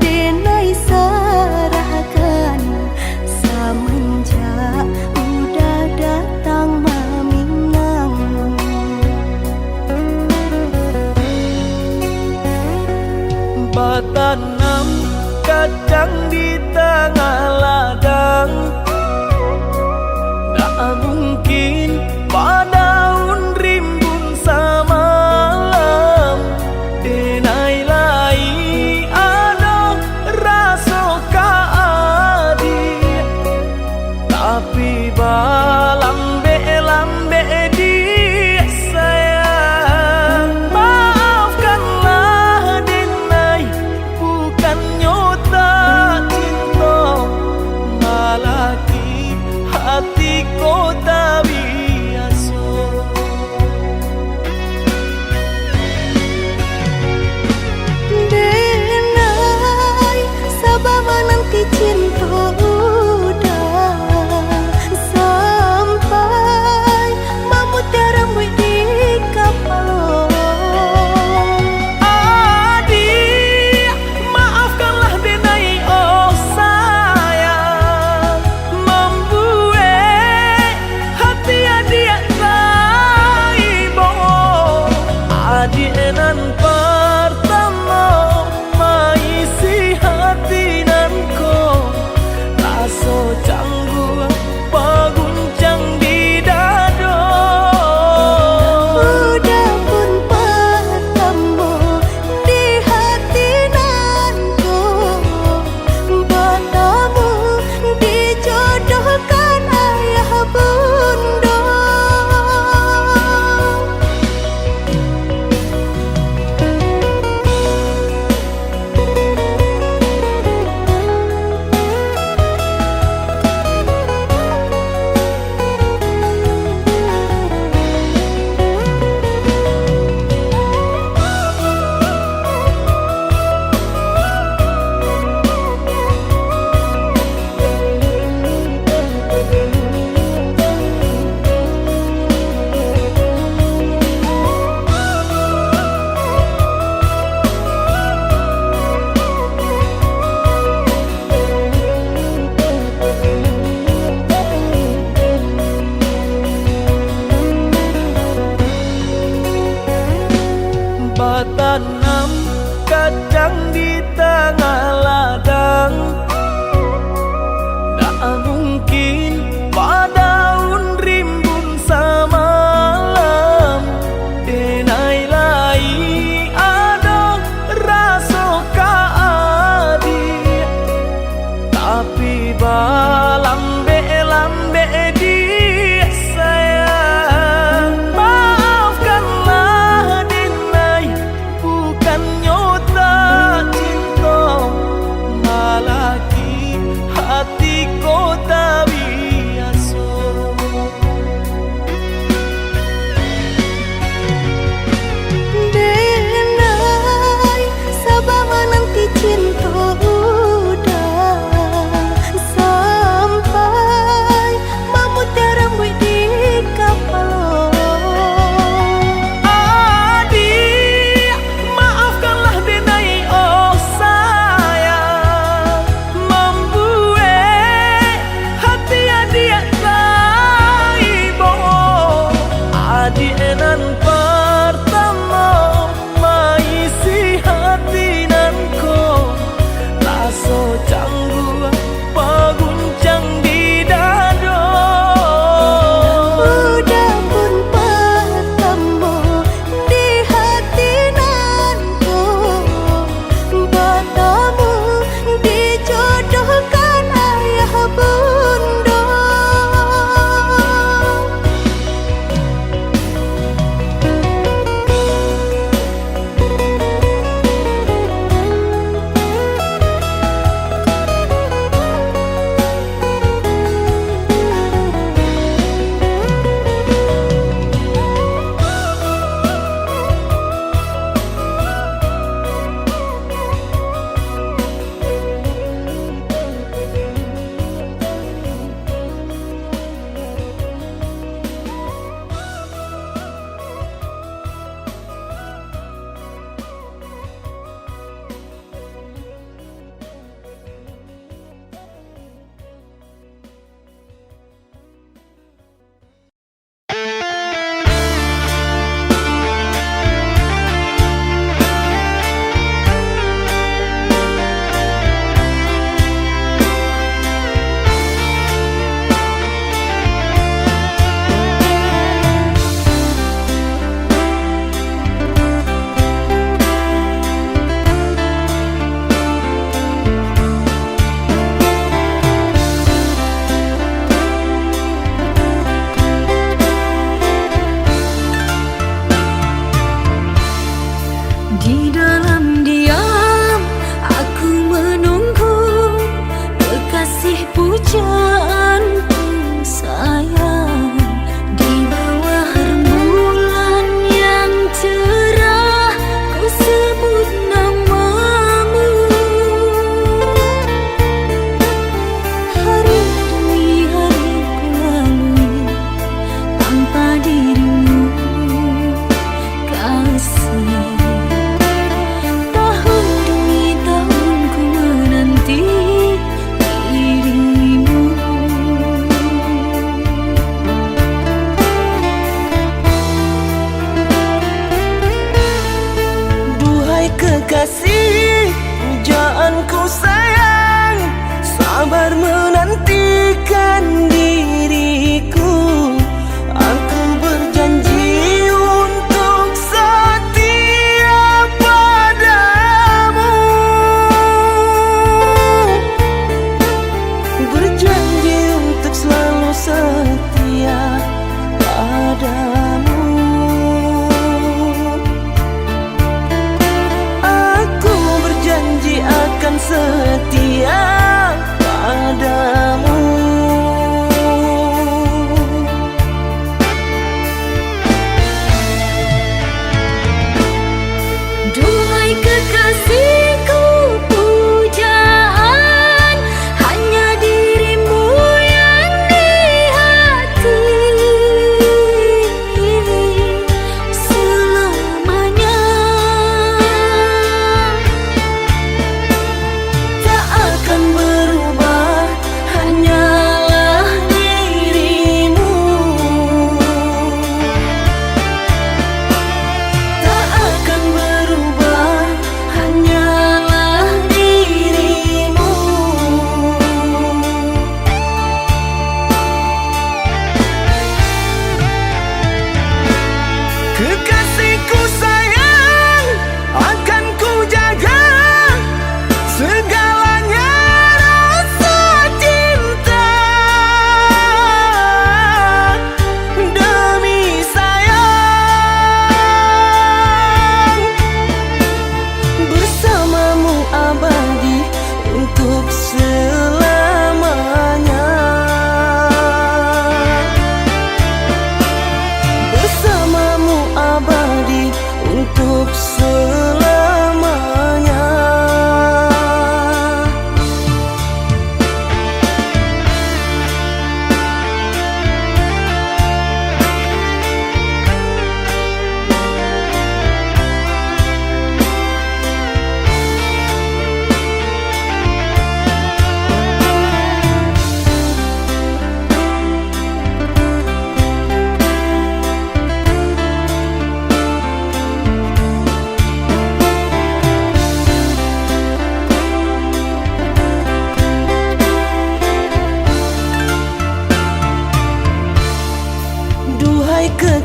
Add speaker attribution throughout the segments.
Speaker 1: denai serahkan semenjak udah datang meminang.
Speaker 2: Batanam kacang di tengah ladang, tak mungkin padaun rimbun samalam. Denai lai ada rasa kaadi, tapi balambe-lambe di sayang. Maafkanlah denai, bukannya tak cinta, malah hati ko tak biasa.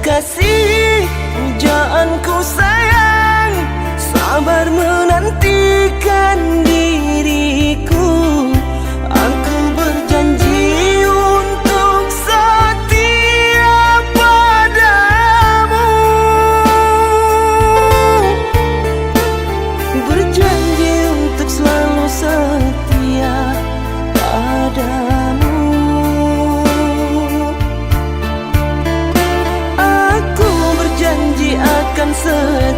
Speaker 2: Kasih pujaanku sayang, sabar menantikan diriku. Aku berjanji untuk setia padamu, berjanji untuk selalu setia padamu. Aku berjanji akan setia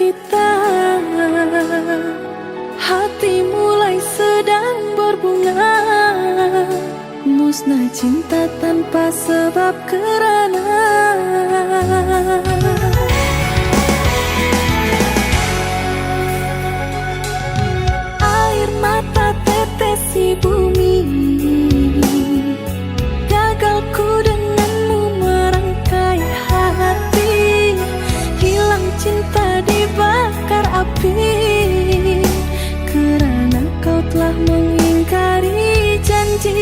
Speaker 3: kita, hati mulai sedang berbunga. Musnah cinta tanpa sebab kerana air mata tetesi bumi. Gagalku denganmu merangkai hati, hilang cinta dibakar api, kerana kau telah mengingkari janji.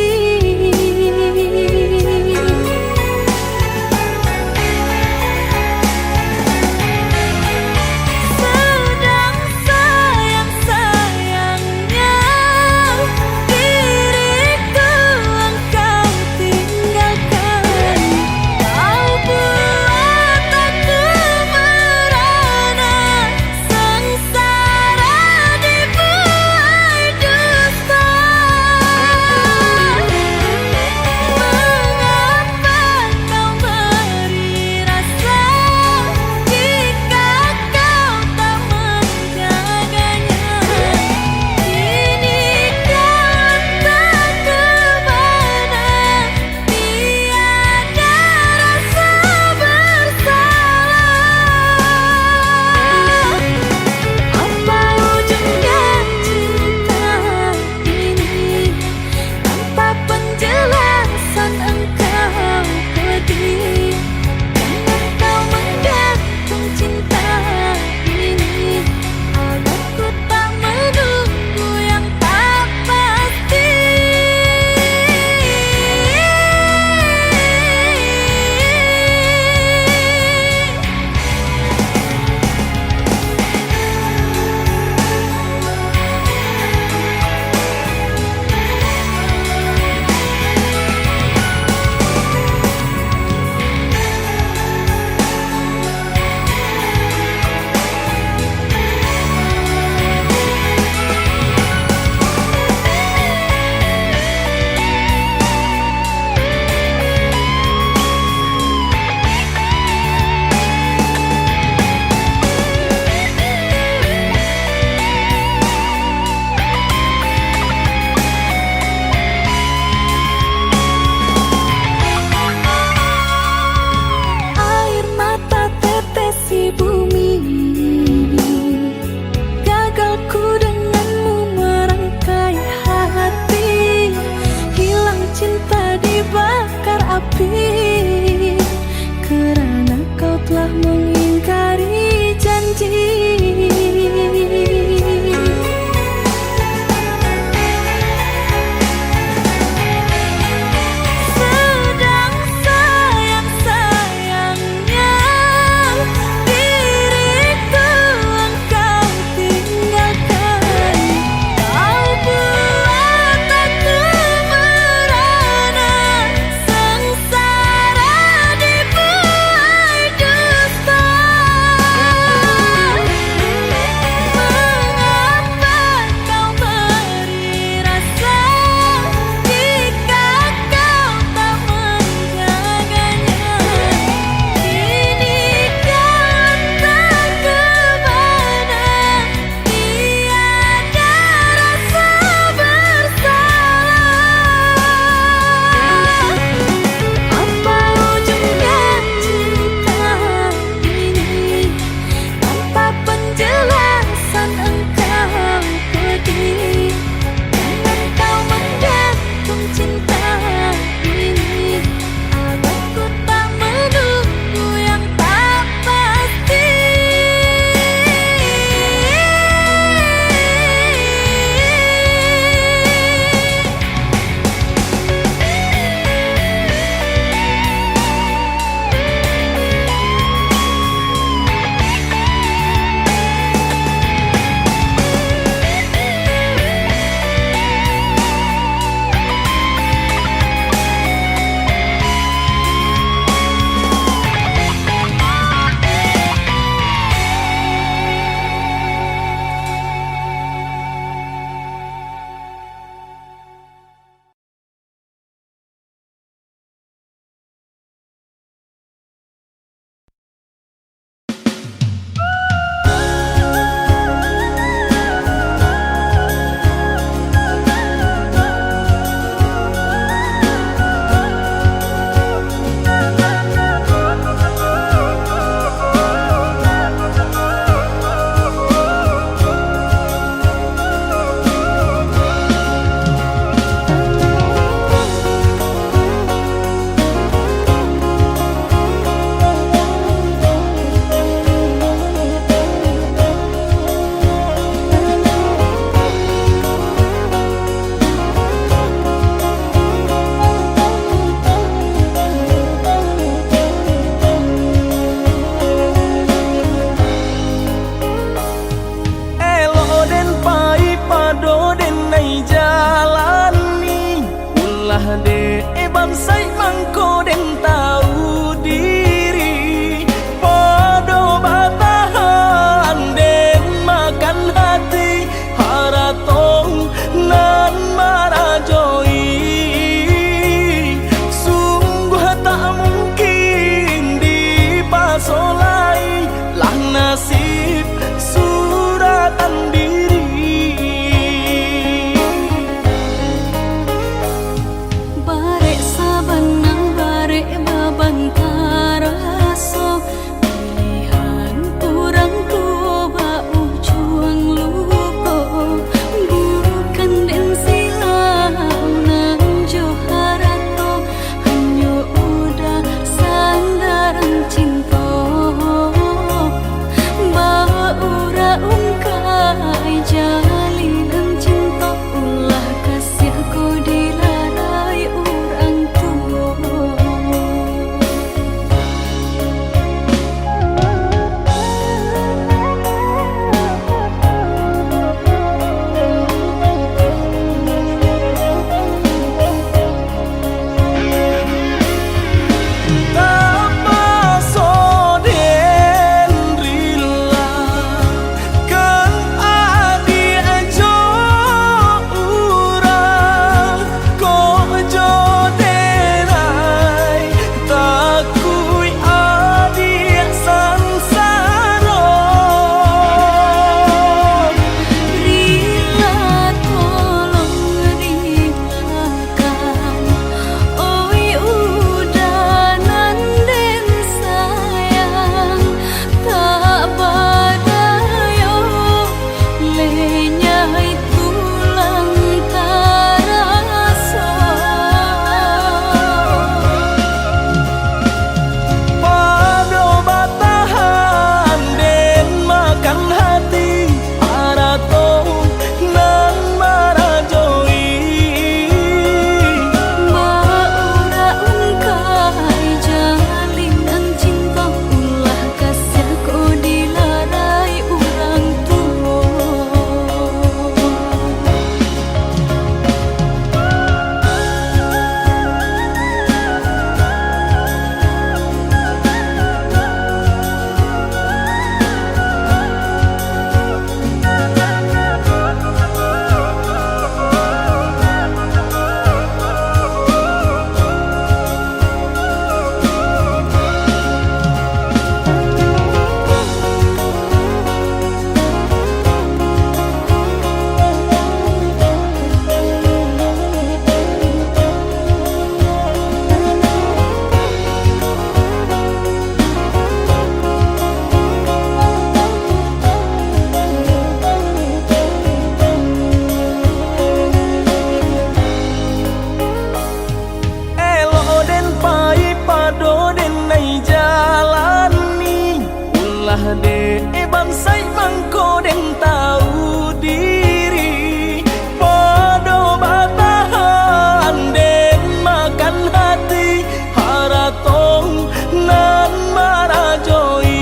Speaker 2: Ulah de bansai mangko den tahu diri podo batahan den makan hati haratong nan marajoi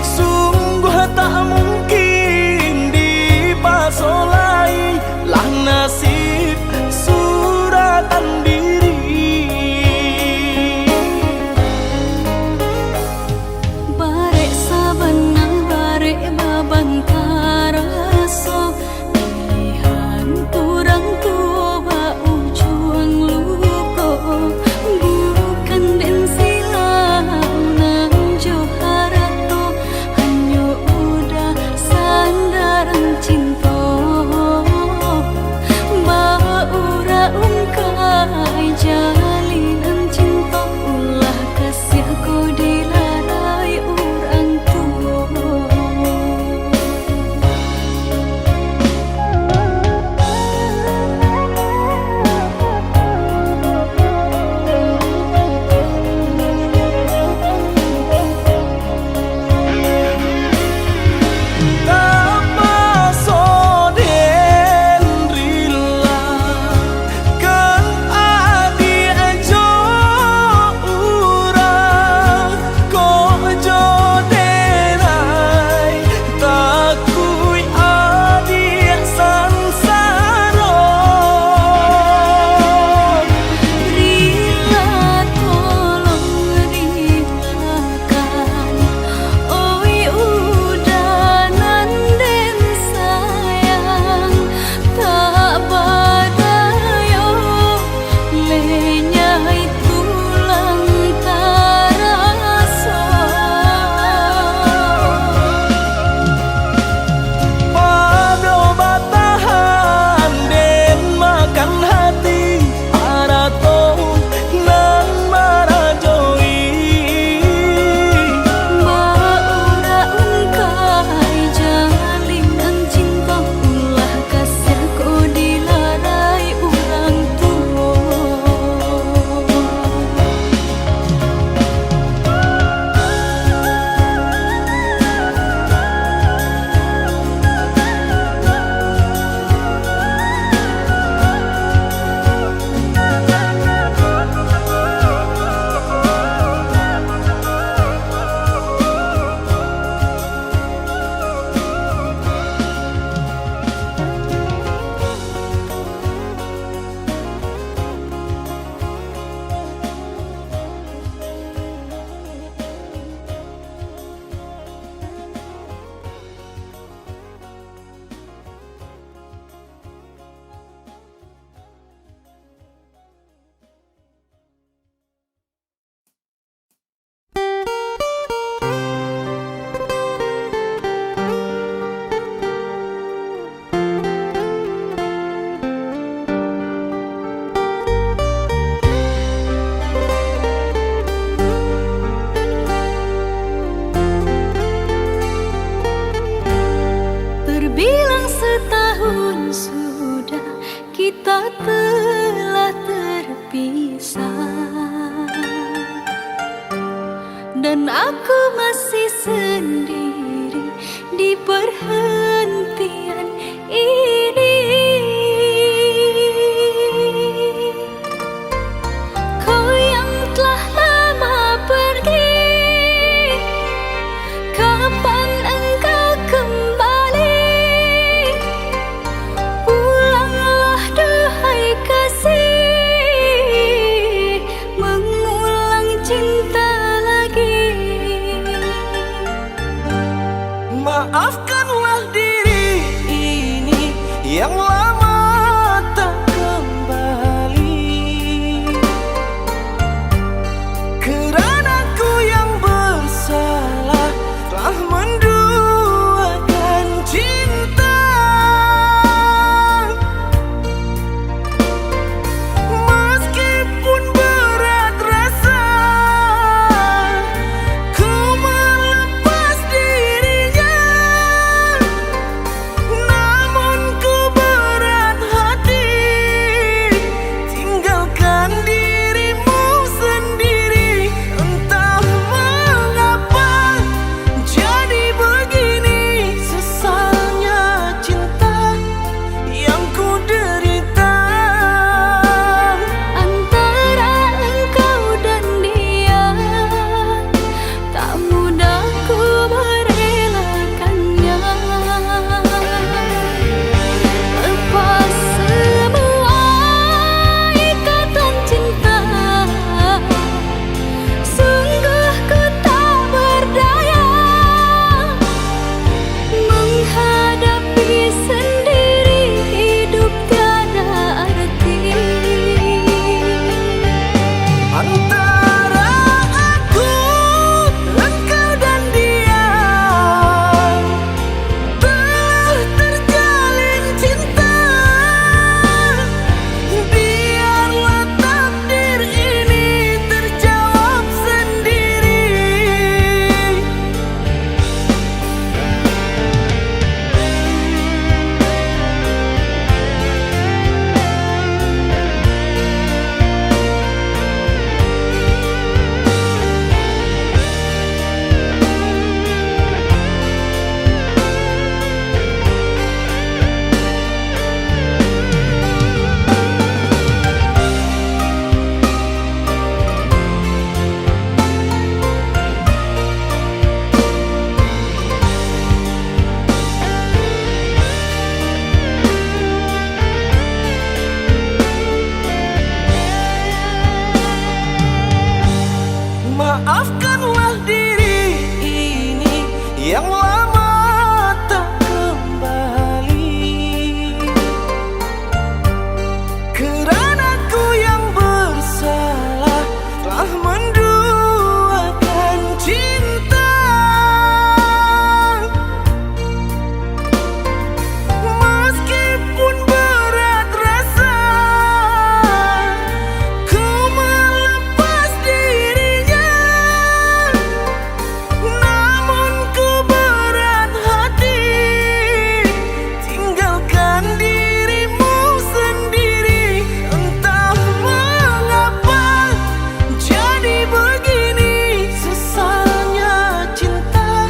Speaker 2: sungguh tak mungkin dipasolai lah nasib suratan diri
Speaker 3: barek sabenang barek babantaraso pilihan turang tua ba ujung luko bukan den silau nang joharato hanyo udah sandaran cinta ba ura ungkai jalinan cinta ulah kasih ko dilarai urang tua Terbilang setahun sudah kita telah terpisah dan aku masih sendiri di perhentian ini. Kau yang telah lama pergi, kapan engkau kembali? Pulanglah duhai kasih, mengulang cinta lagi.
Speaker 2: Maafkanlah diri ini maafkanlah diri ini yang lama tak kembali. Kerana ku yang bersalah telah menduakan cinta. Meskipun berat rasa ku melepas dirinya, namun ku berat hati tinggalkan dirimu sendiri. Entah mengapa jadi begini, sesalnya cinta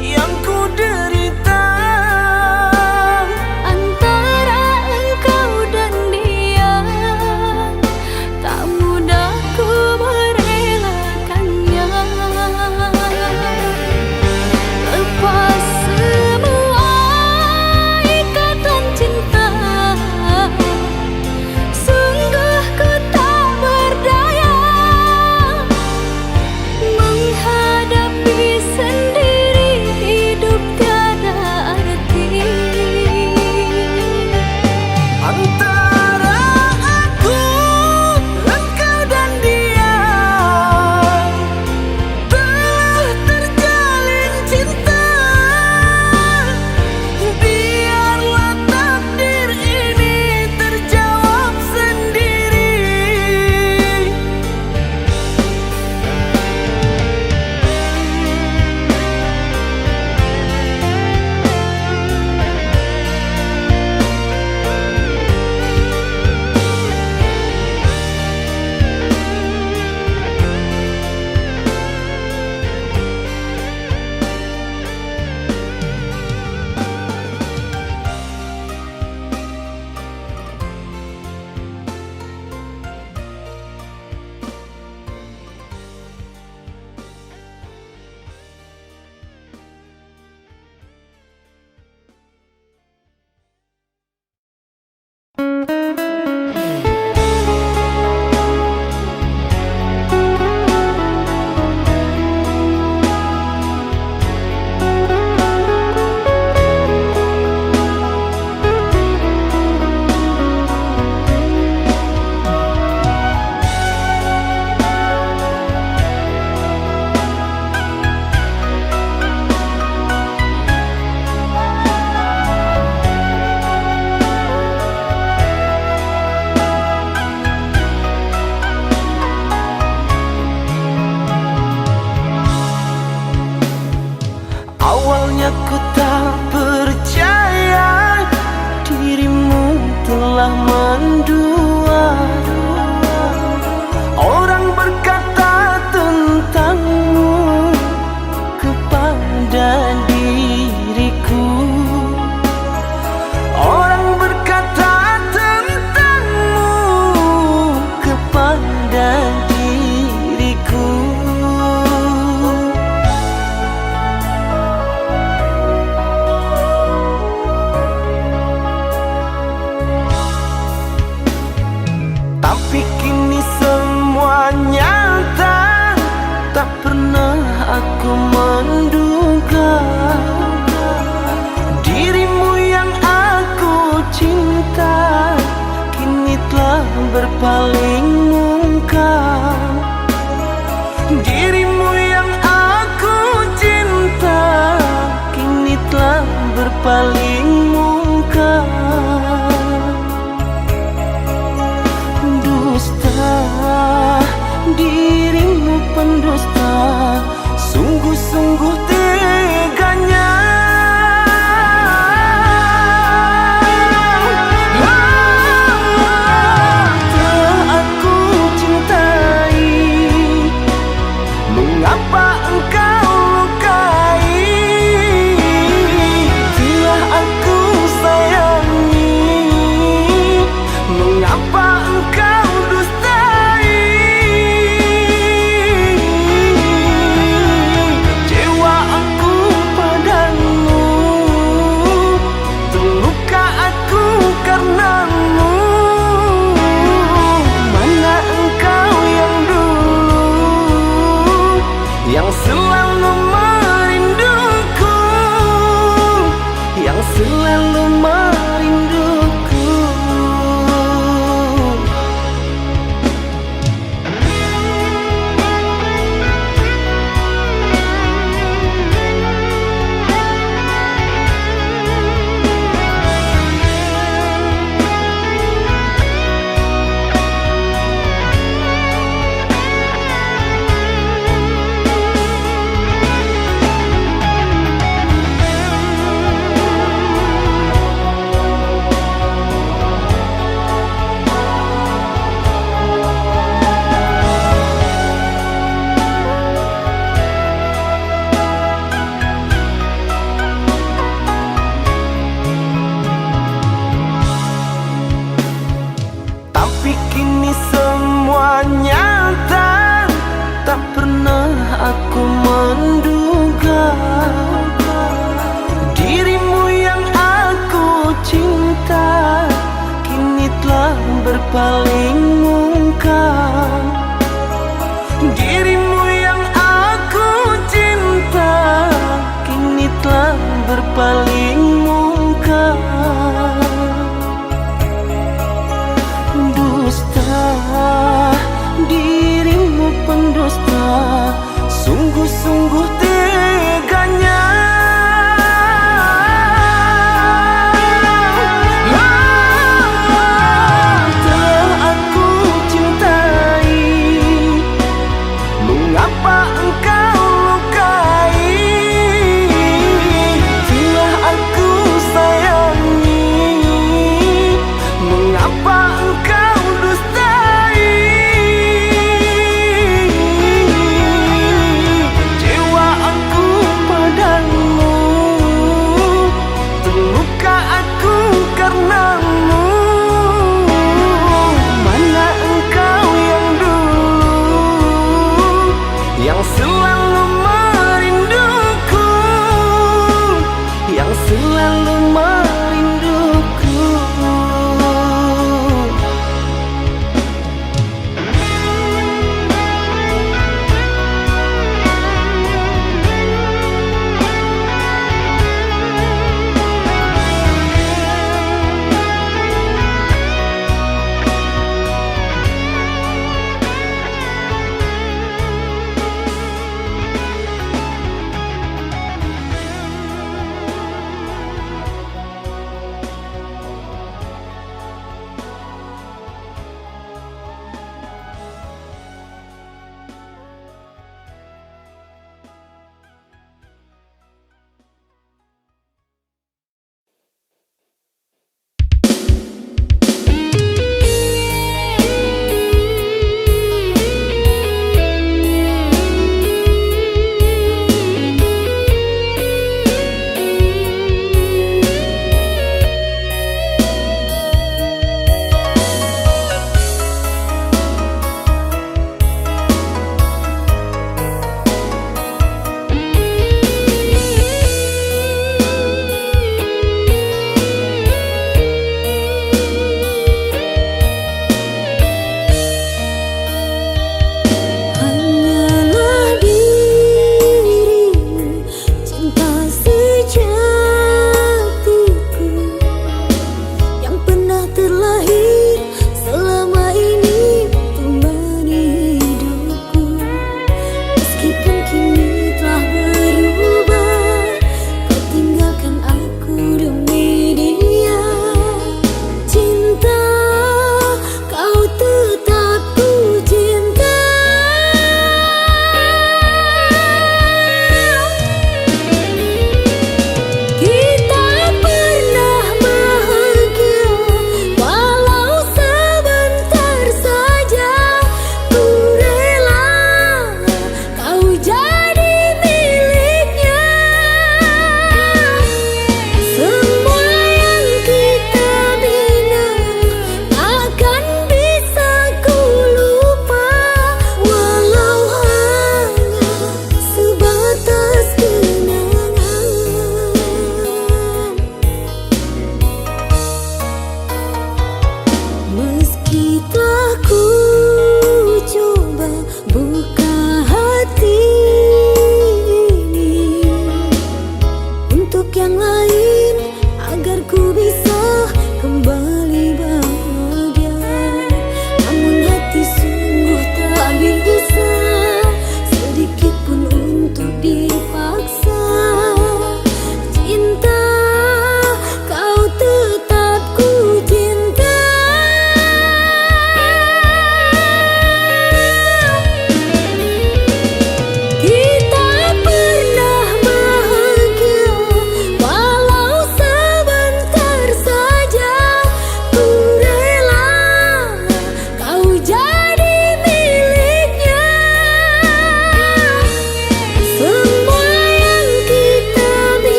Speaker 2: yang ku derita.
Speaker 3: Antara engkau dan dia tak mudah ku merelakannya. Lepas semua ikatan cinta, sungguh ku tak berdaya menghadapi sendiri hidup tiada arti.
Speaker 2: Antara aku, engkau dan dia telah terjalin cinta. Biarlah takdir ini terjawab sendiri. Awalnya ku tak percaya dirimu telah mendua. Orang berkata tentangmu kepada diriku. Orang berkata tentangmu kepada diriku. Tapi kini semua nyata, tak pernah aku menduga dirimu yang aku cinta kini telah berpaling muka. Dirimu yang aku cinta kini telah berpaling muka. Dusta, dirimu pendusta, sungguh-sungguh teganya. Telah aku cintai, mengapa engkau lukai? Telah aku sayangi, mengapa engkau dustai? Kecewa aku padamu, terluka aku karenamu. Mana engkau yang dulu yang selalu merinduku, yang selalu merinduku. Tapi kini semua nyata, tak pernah aku menduga dirimu yang aku cinta kini telah berpaling muka. Dirimu yang aku cinta kini telah berpaling muka. Dusta, dirimu pendusta, sungguh-sungguh teganya. Telah aku cintai, mengapa engkau lukai? Telah aku sayangi, mengapa engkau dustai? Jiwa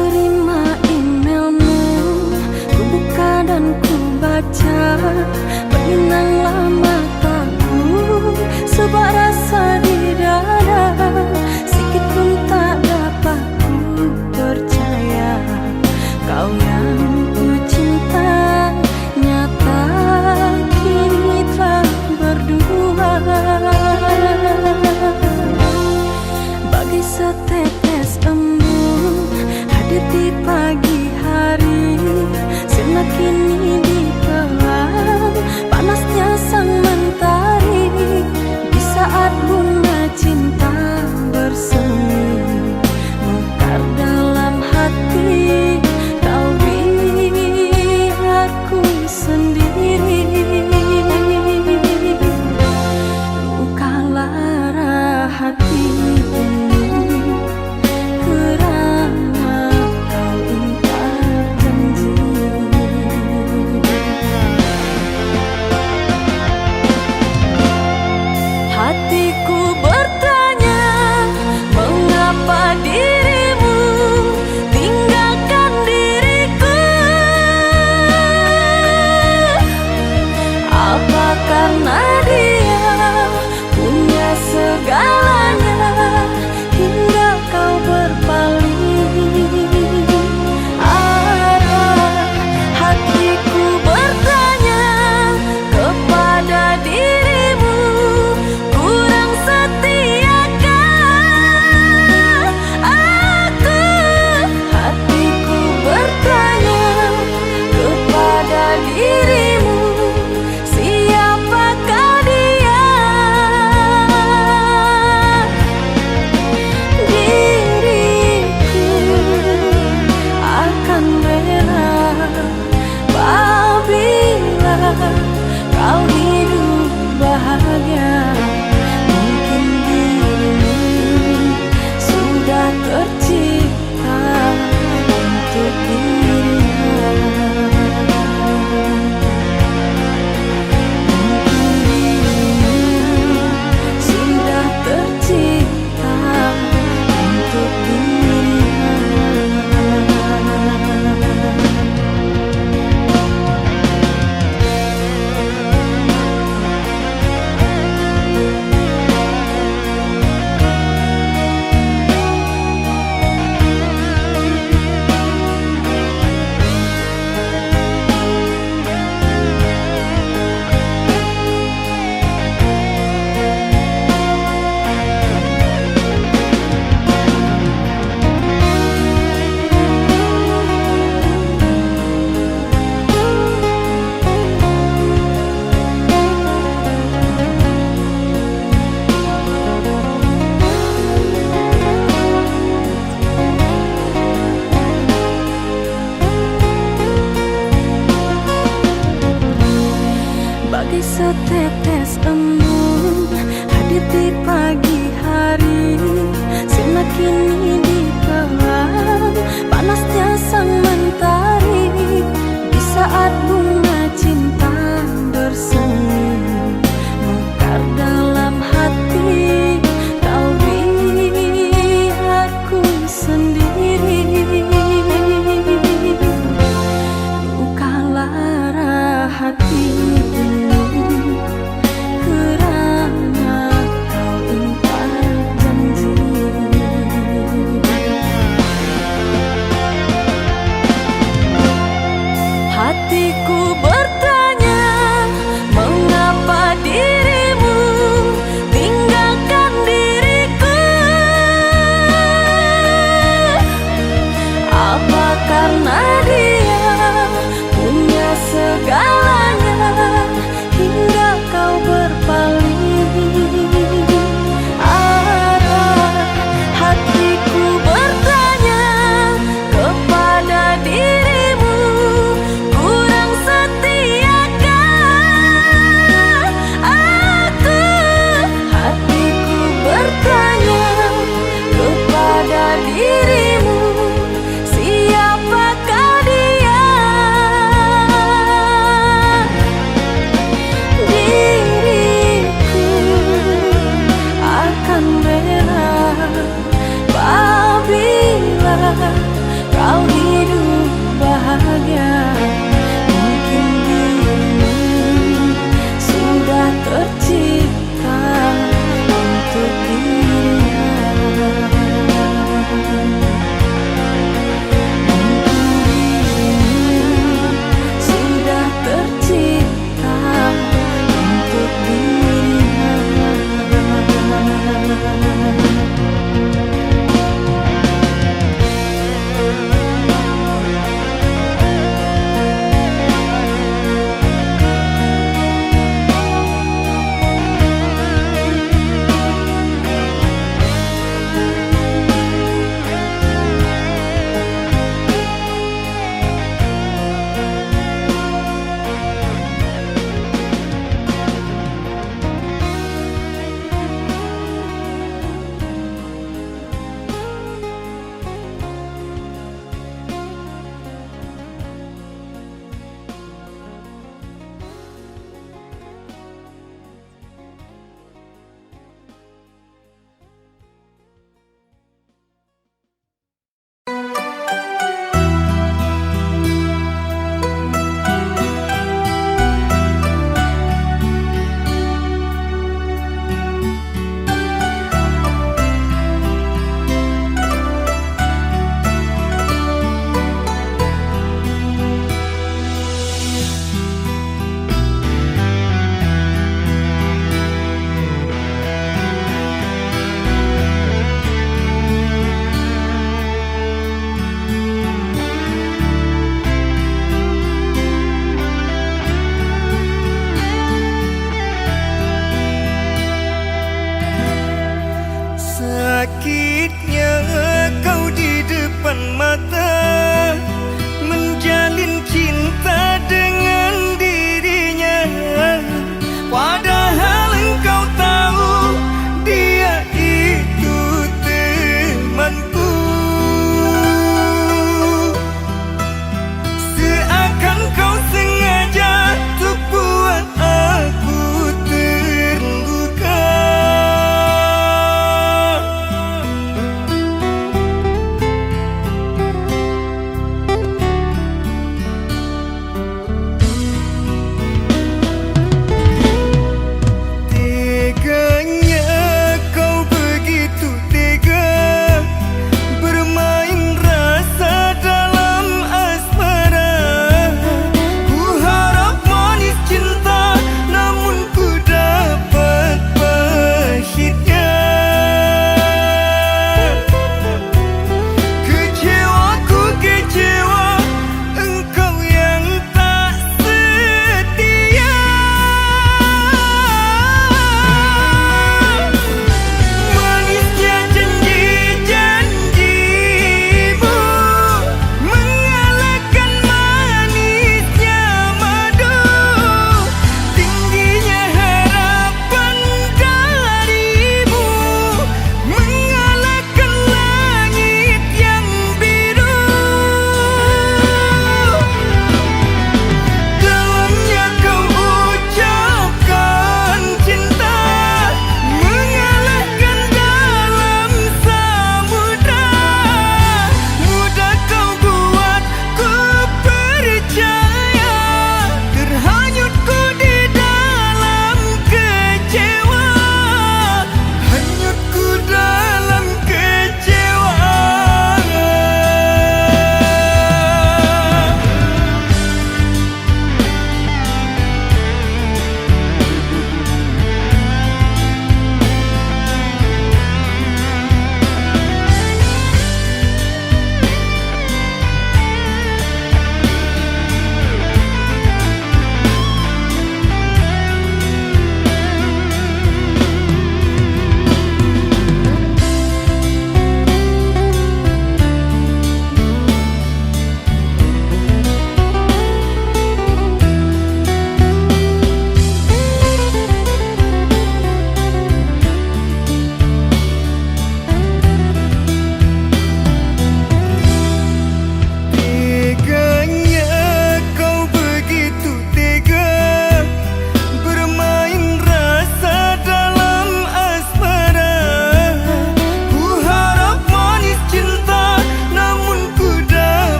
Speaker 3: terima emailmu, ku buka dan ku baca. Berlinanglah mataku, sebuah rasa di dada. Sikit pun tak dapat ku percaya, kau yang ku cinta nyata kini telah berdua. Bagai setetes embun hadir di pagi hari, sinar kini ditelan panasnya sang mentari. Di saat bunga cinta bersemi mekar dalam hati, kau biarku sendiri. Luka lara hati ini kerana kau ingkar janji. Hatiku bertanya, mengapa dirimu tinggalkan diriku? Apa karena dia punya segalanya hingga kau berpaling arah? Hatiku bertanya kepada dirimu, kurang setiakah aku? Hatiku bertanya kepada dirimu, siapakah dia? Diriku akan rela apabila kau hidup bahagia. Mungkin dirimu sudah tercipta untuk dirinya. Mungkin dirimu sudah tercipta untuk dirinya. Bagai setetes embun hadir di pagi hari, sinar kini ditelan panasnya sang mentari. Di saat bunga cinta bersemi mekar dalam hati, kau biarku sendiri. Luka lara hati ini kerana kau ingkar janji. Hatiku bertanya, mengapa dirimu tinggalkan diriku? Apa karena dia punya segalanya hingga kau berpaling arah? Hatiku bertanya kepada dirimu, kurang setiakah aku? Hatiku bertanya kepada dirimu, siapakah dia?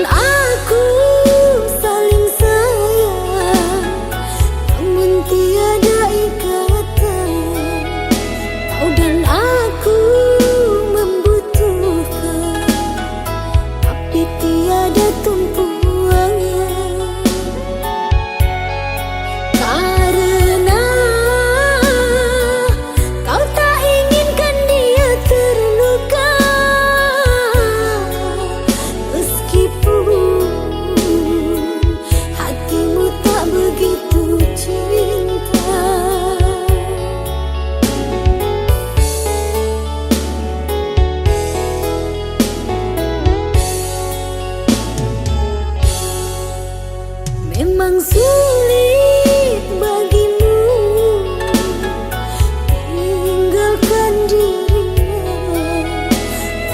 Speaker 3: dan aku saling sayang, namun tiada ikatan. Kau dan aku membutuhkan, tapi tiada tumpuannya. Karena kau tak inginkan dia terluka, meskipun hatimu tak begitu cinta. Memang sulit bagimu tinggalkan dirinya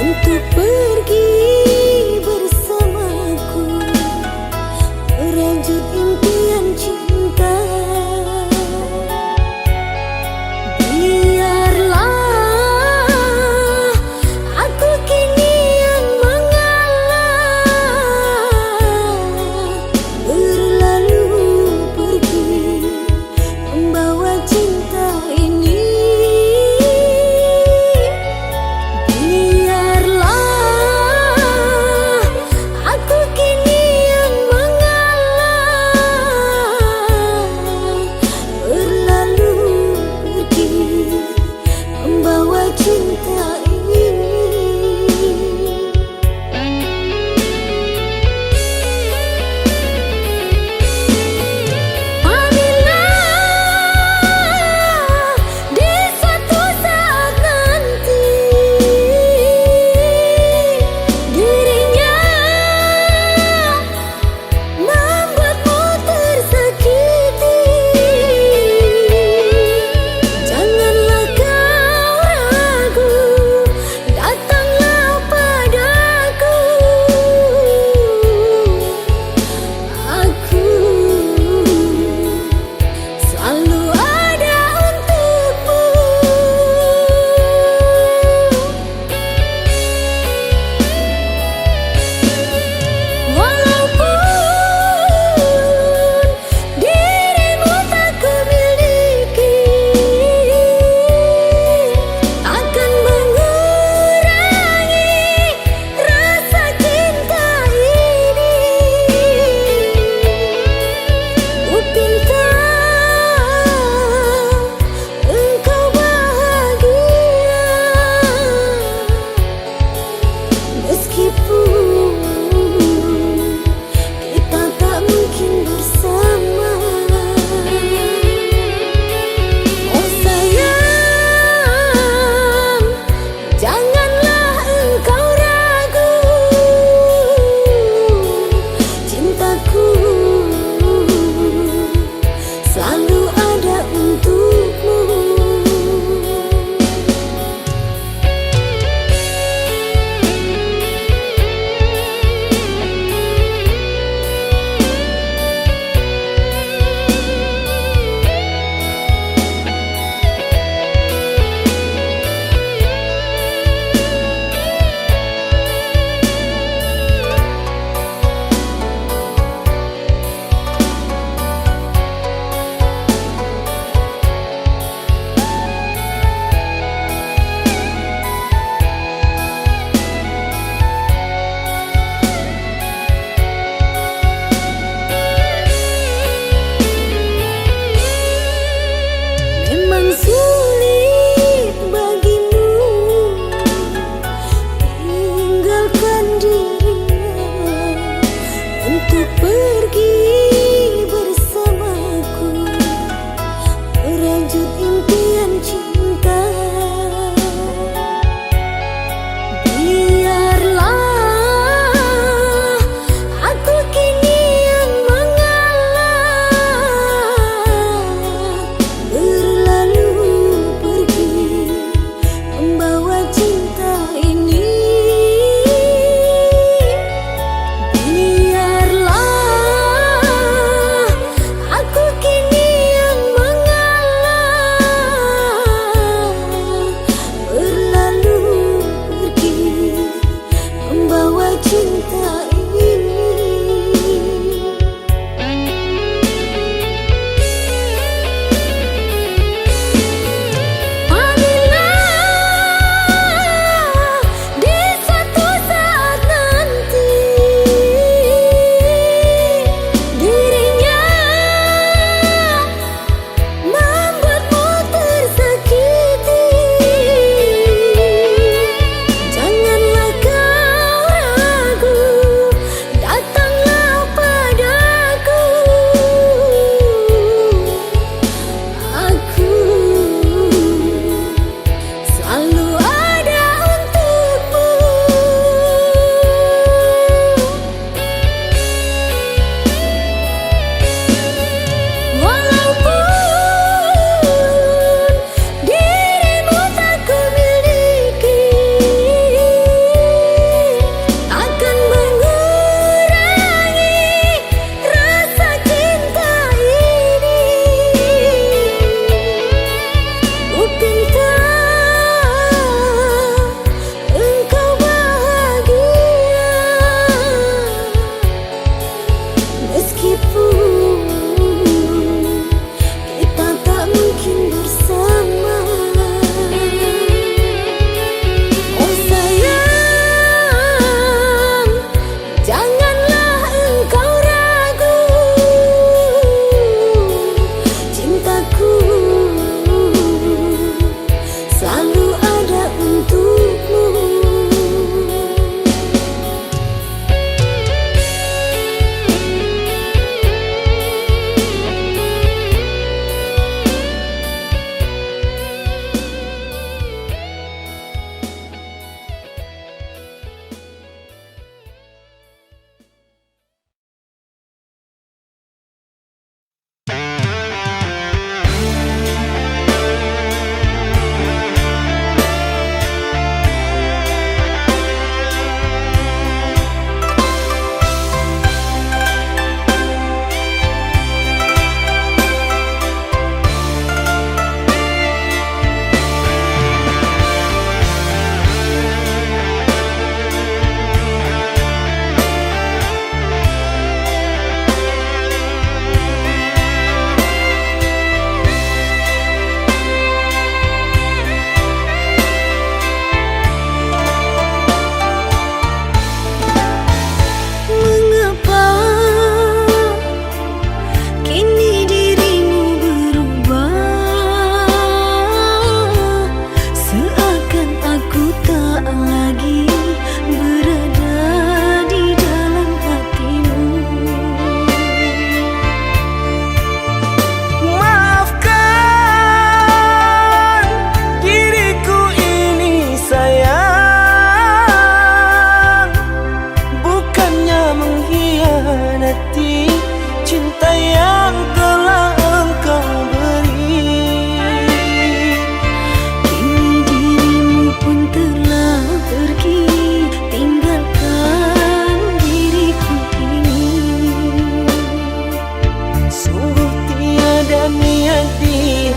Speaker 3: untuk pergi bersamaku, merajut impian cinta. Biarlah aku kini yang mengalah, berlalu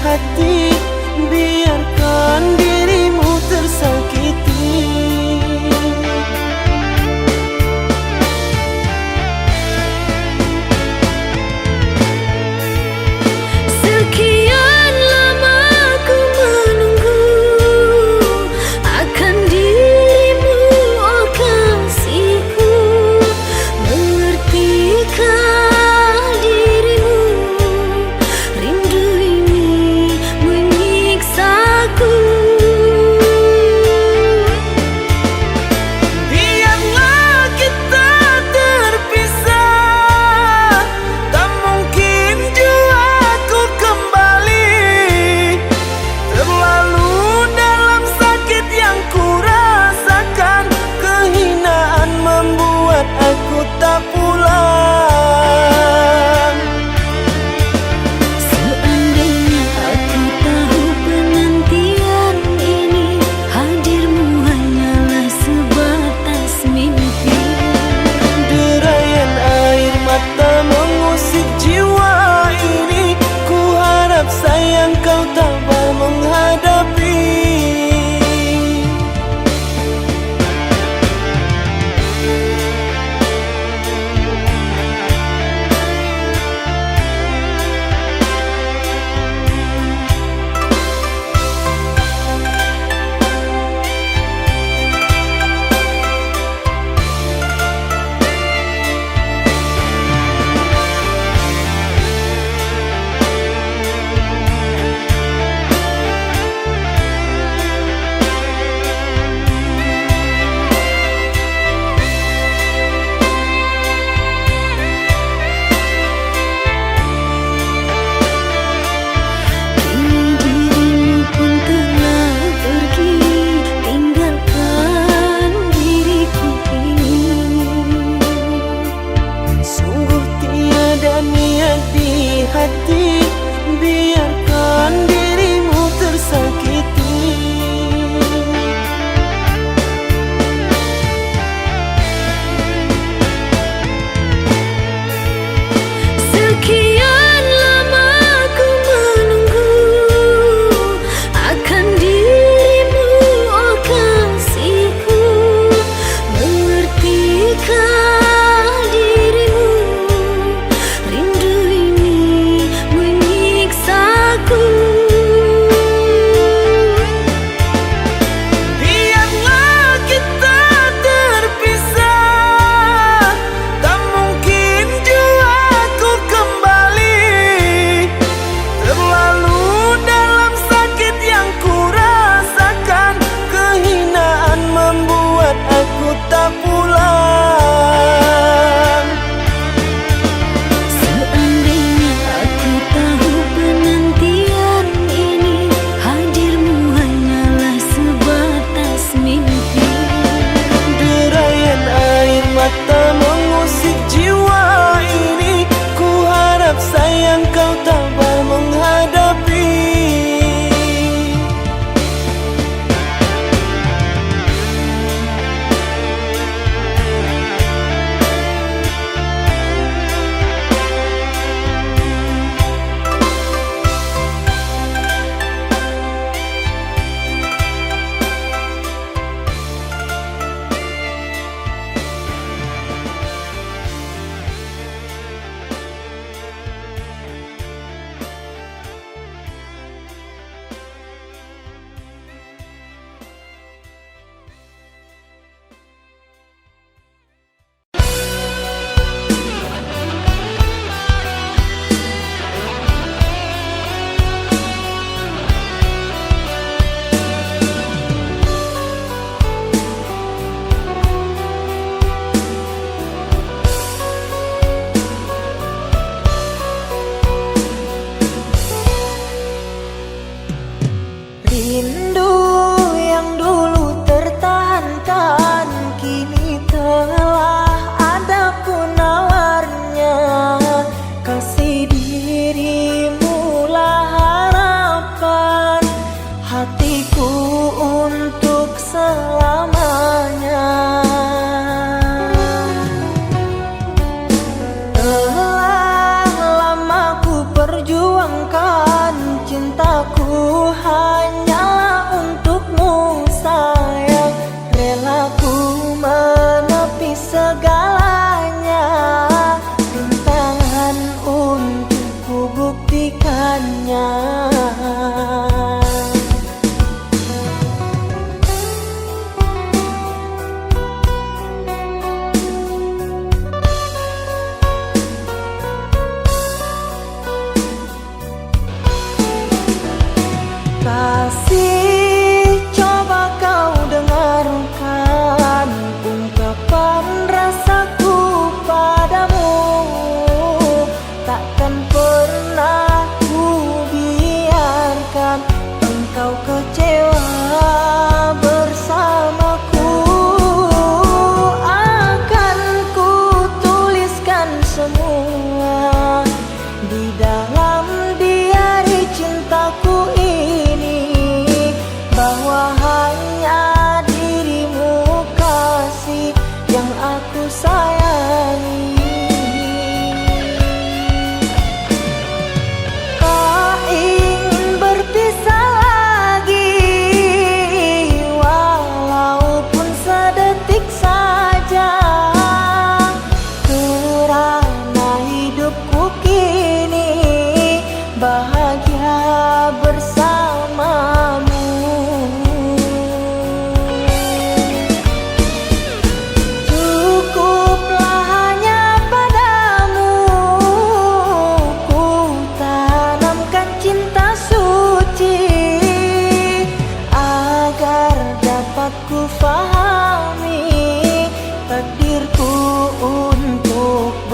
Speaker 2: hati, biarkan dirimu tersakiti.
Speaker 3: Sekian lama ku menunggu akan dirimu, oh kasihku. Mengertikah dirimu? Rindu ini menyiksaku.
Speaker 2: Biarlah kita terpisah, tak mungkin jua ku kembali. Terlalu dalam sakit yang ku rasakan, kehinaan membuat aku tak pulang.
Speaker 3: Seandainya aku tahu penantian ini, hadirmu hanyalah sebatas mimpi.
Speaker 2: Derayan air mata mengusik jiwa ini, ku harap sayang kau tabah menghadapi.
Speaker 3: Kini dirimu pun telah pergi, tinggalkan diriku ini.
Speaker 2: Sungguh tiada niat di hati, biarkan dirimu tersakiti.
Speaker 3: Sekian lama ku menunggu akan dirimu, oh kasihku. Mengertikah dirimu? Rindu ini menyiksaku.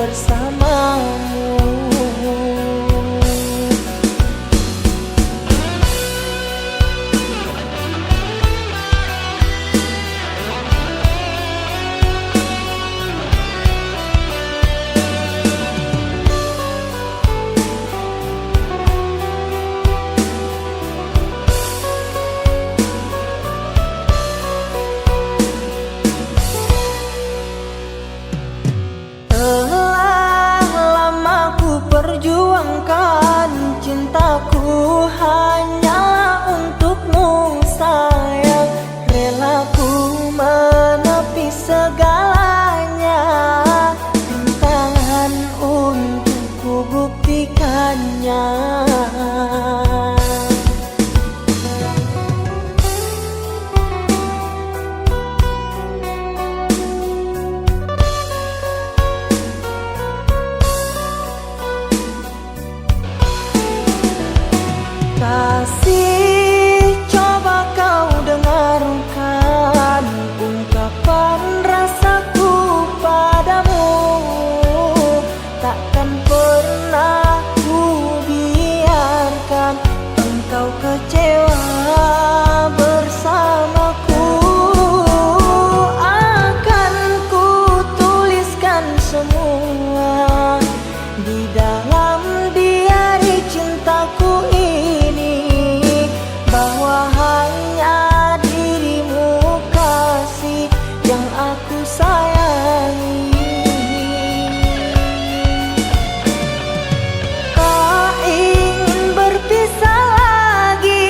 Speaker 2: bersamamu. Perjuangkan cintaku hanyalah untukmu sayang, rela ku menepi segalanya, rintangan untuk ku buktikannya. Kasih, coba kau dengarkan ungkapan rasaku padamu. Takkan pernah ku biarkan engkau kecewa bersamaku. Akan ku tuliskan semua di dalam diari cintaku ini, bahwa hanya dirimu kasih yang aku sayangi. Tak ingin berpisah lagi,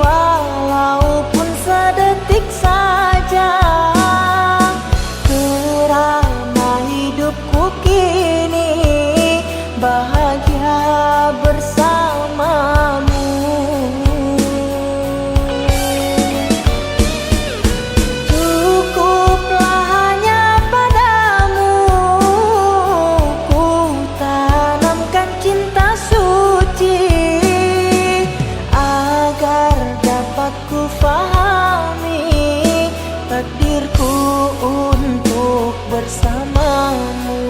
Speaker 2: walaupun sedetik saja, kerana hidupku kini bahagia bersamamu. Cukuplah hanya padamu ku tanamkan cinta suci, agar dapat ku fahami takdirku untuk bersamamu.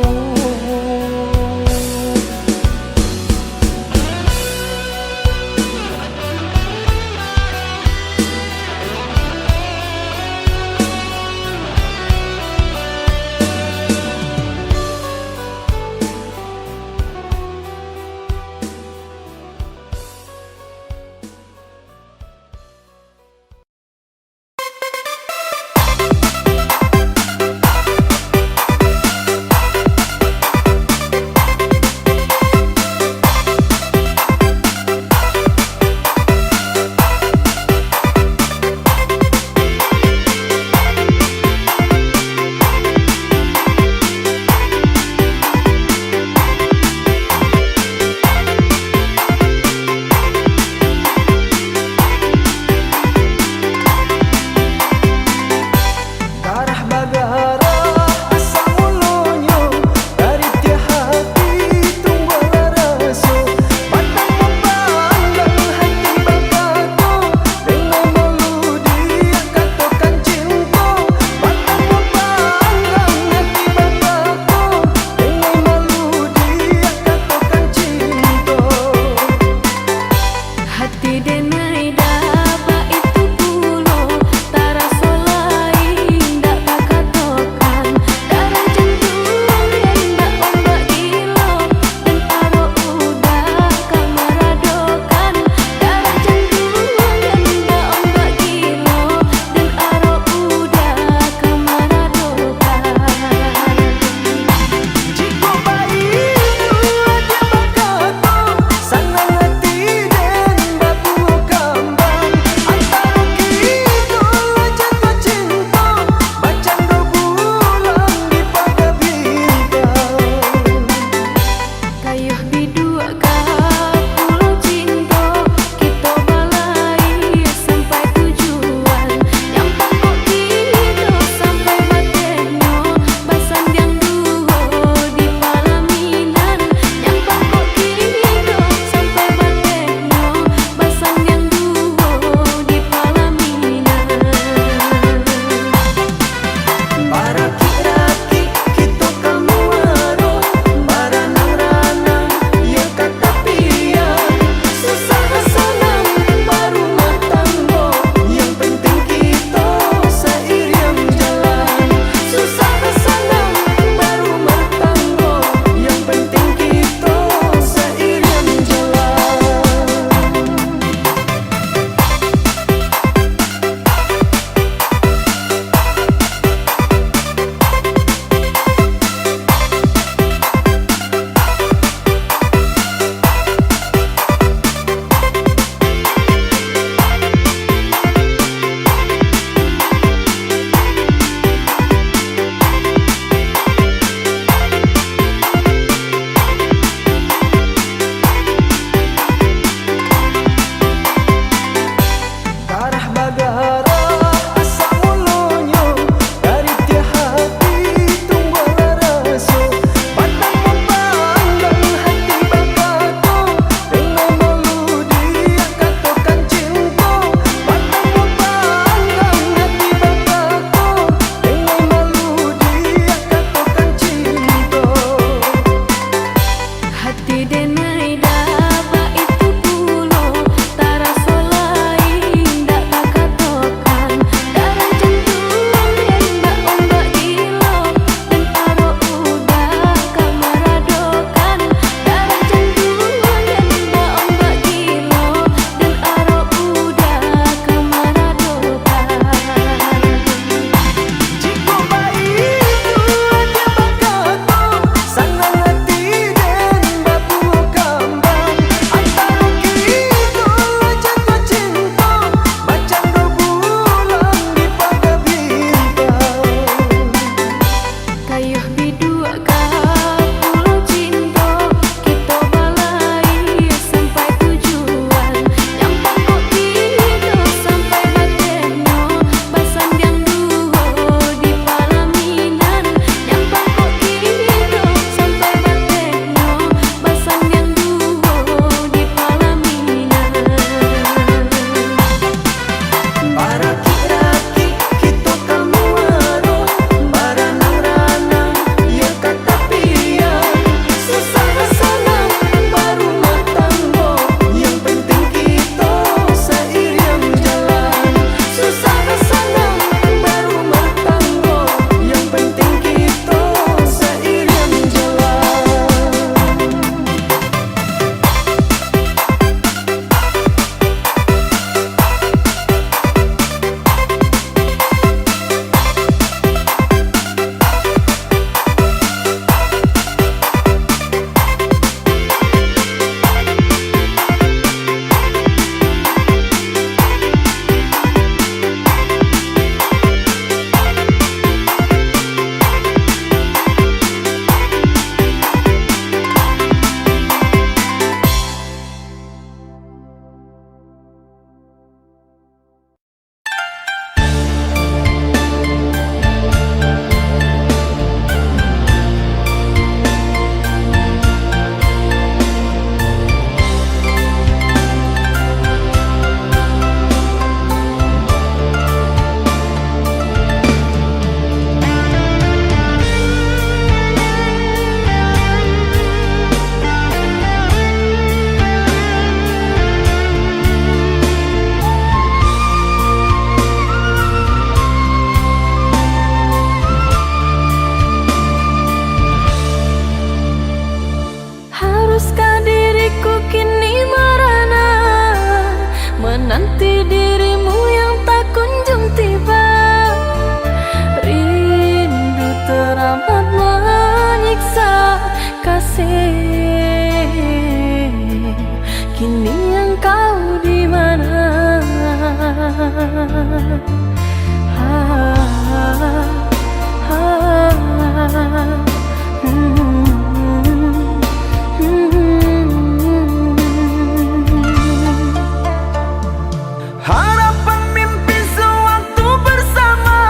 Speaker 2: Harapan mimpi sewaktu bersama,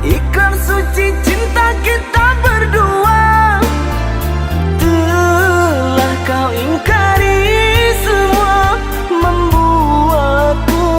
Speaker 2: ikrar suci cinta kita berdua. Telah kau ingkari semua, membuatku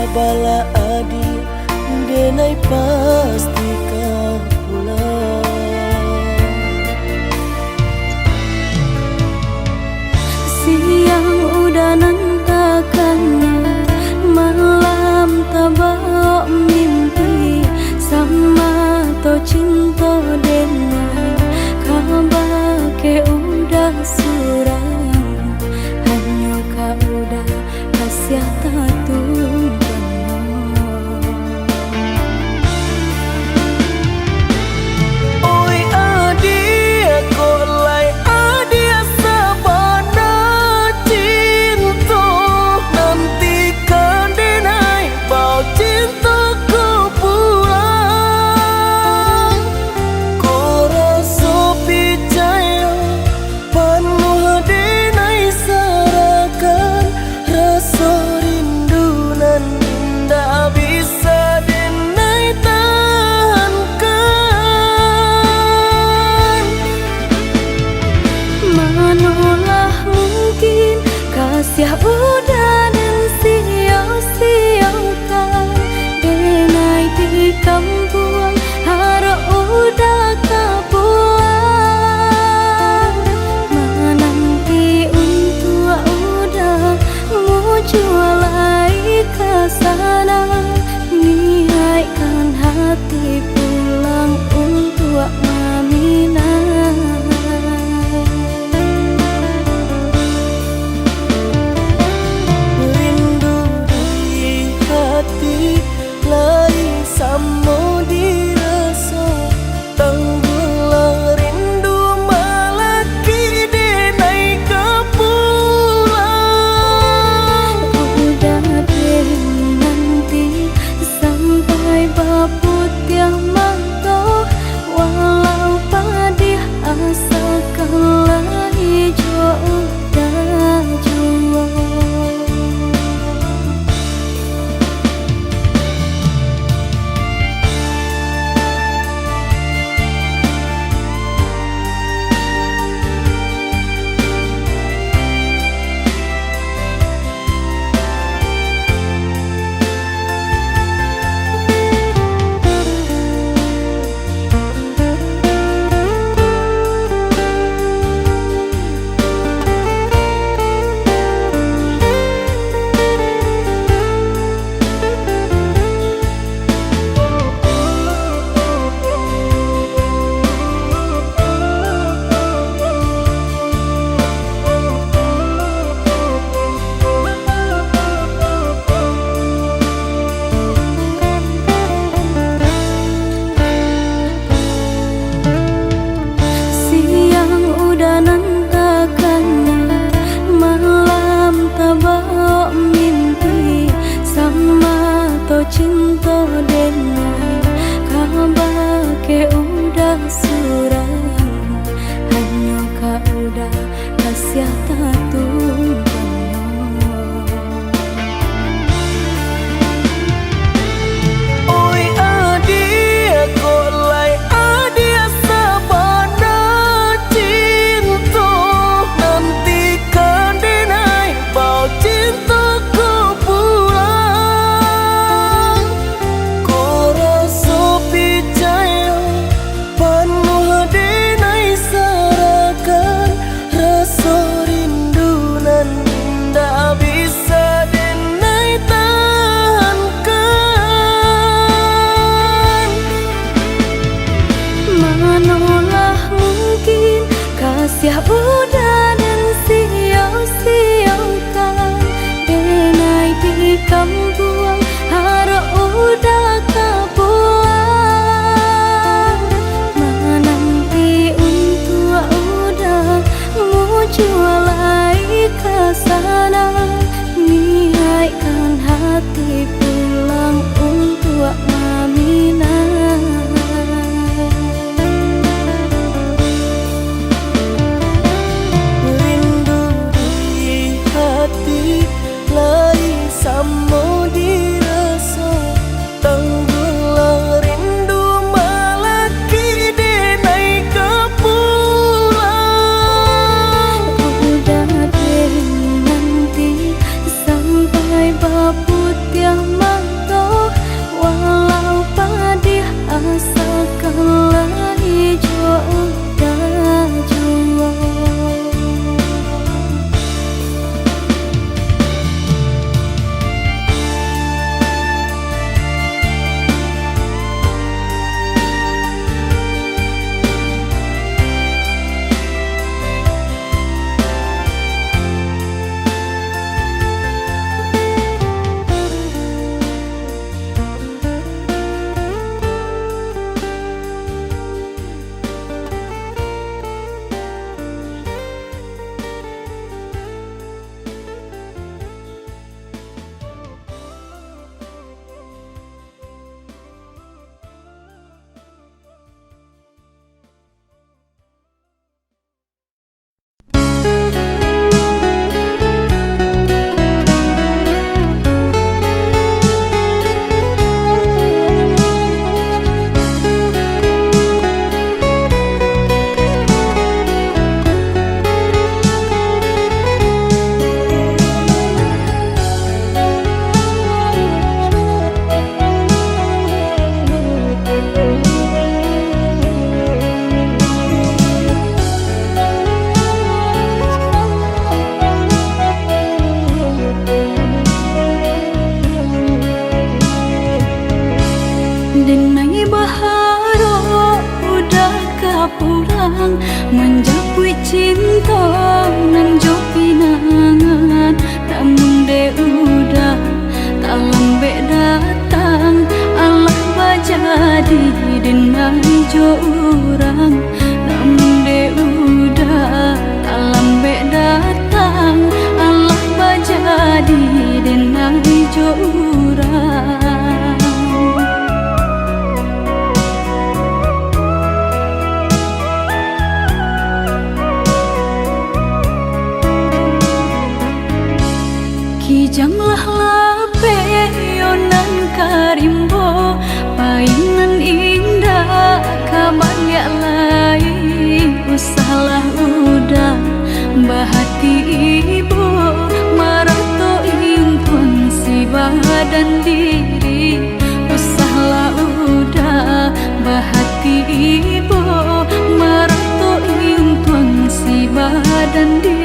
Speaker 4: bala adi denai pasti kau pulang.
Speaker 1: Siang udah nantakannya, malam tabak mimpi sama to cinta denai kabar ke udah surang hanya kau udah kasih tatu.
Speaker 4: Sorry
Speaker 1: cinta denai kabar ke udah surang hanya ka udah kasih tatung Sia udah dan sia-siakan denai di kampung harap udah kabuang menanti untuk udah muncul lagi ke sana niatkan hati pulang untuk Mamina.
Speaker 4: Samo dirasa tenggelam rindu malaki denai kepulang
Speaker 1: udah deh nanti sampai babut yang mantap walau padih asa kalah hijau udah jual. Denai baharo udah kapulang menjapui cinta nan jo pinangan namun de udah tak lambe datang Allah bajadi denai jo urang namun de udah tak lambe datang Allah bajadi denai jo urang. Kijanglah lape yonan karimbo painan indah kabalya lai usahlah udah bahati ibu marato impun si badan diri usahlah udah bahati ibu marato impun si badan diri.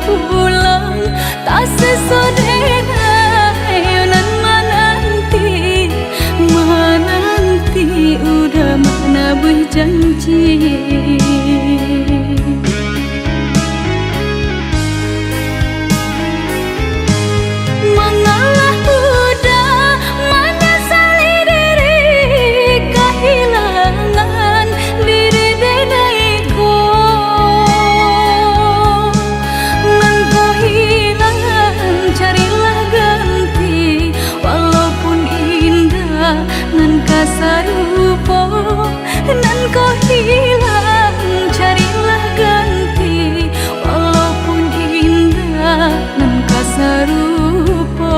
Speaker 1: Pulang tak janji. Mengalah udah menyesali diri kehilangan diri denaiku. Nan kau hilang carilah ganti, walaupun indah nan kasarupo. Nan kau hilang carilah ganti, walaupun indah nan kasarupo.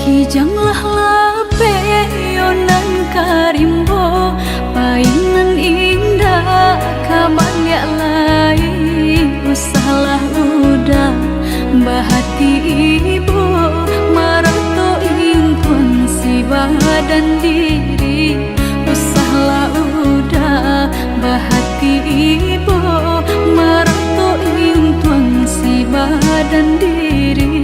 Speaker 1: Kijanglah lape yonan karimbo, painan indah kamalya lai. Usahlah udah bahati ibu, marato impun si badan diri. Usahlah udah bahati ibu, marato impun si badan diri.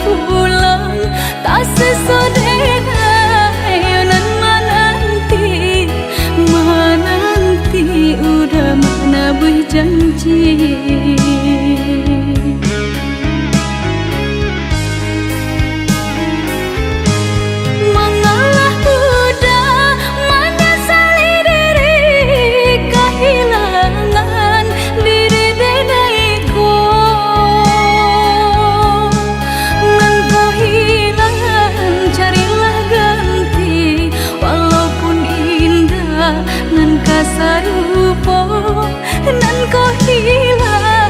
Speaker 1: Pulang tak sesodena yonan menanti udah mana berjanji. Mengalah udah menyesali diri kehilangan diri denaiku. Nan kasarupo, nan kau hilang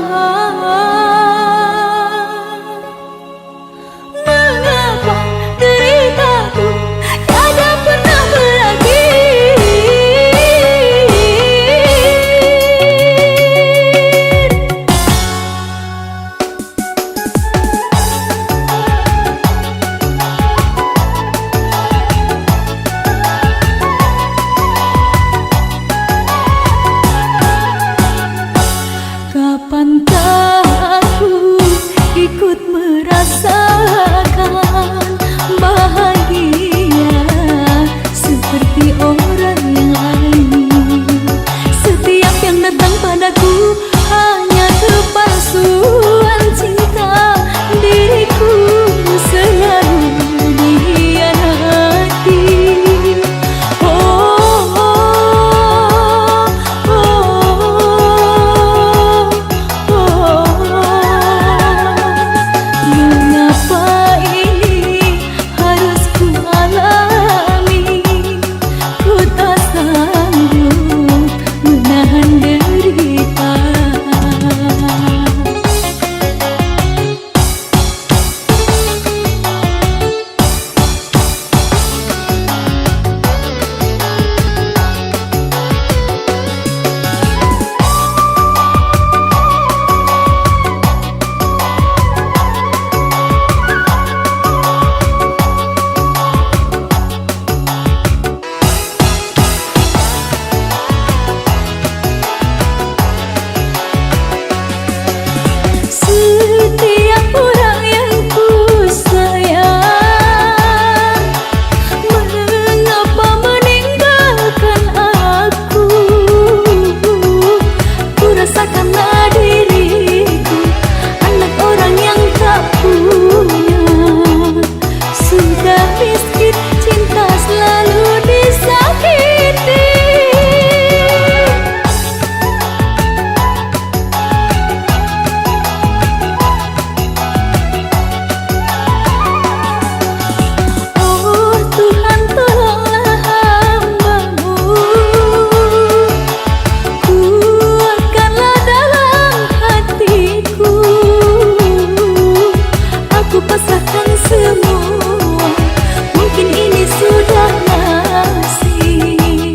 Speaker 1: Mengapa deritaku tiada pernah berakhir? Kapankah aku ikut merasakan bahagia seperti orang yang lain? Setiap yang datang padaku hanya kepalsuan cinta, diriku selalu dikhianati. Mengapa ini harus ku alami? Ku tak sanggup menahan derita. Setiap orang yang ku sayang, mengapa meninggalkan aku? Ku rasakanlah diriku anak orang yang tak punya. Sudah miskin, cinta selalu disakiti. Oh Tuhan, tolonglah hamba-Mu, kuatkanlah dalam hatiku. Aku pasrahkan semua, mungkin ini sudah nasib.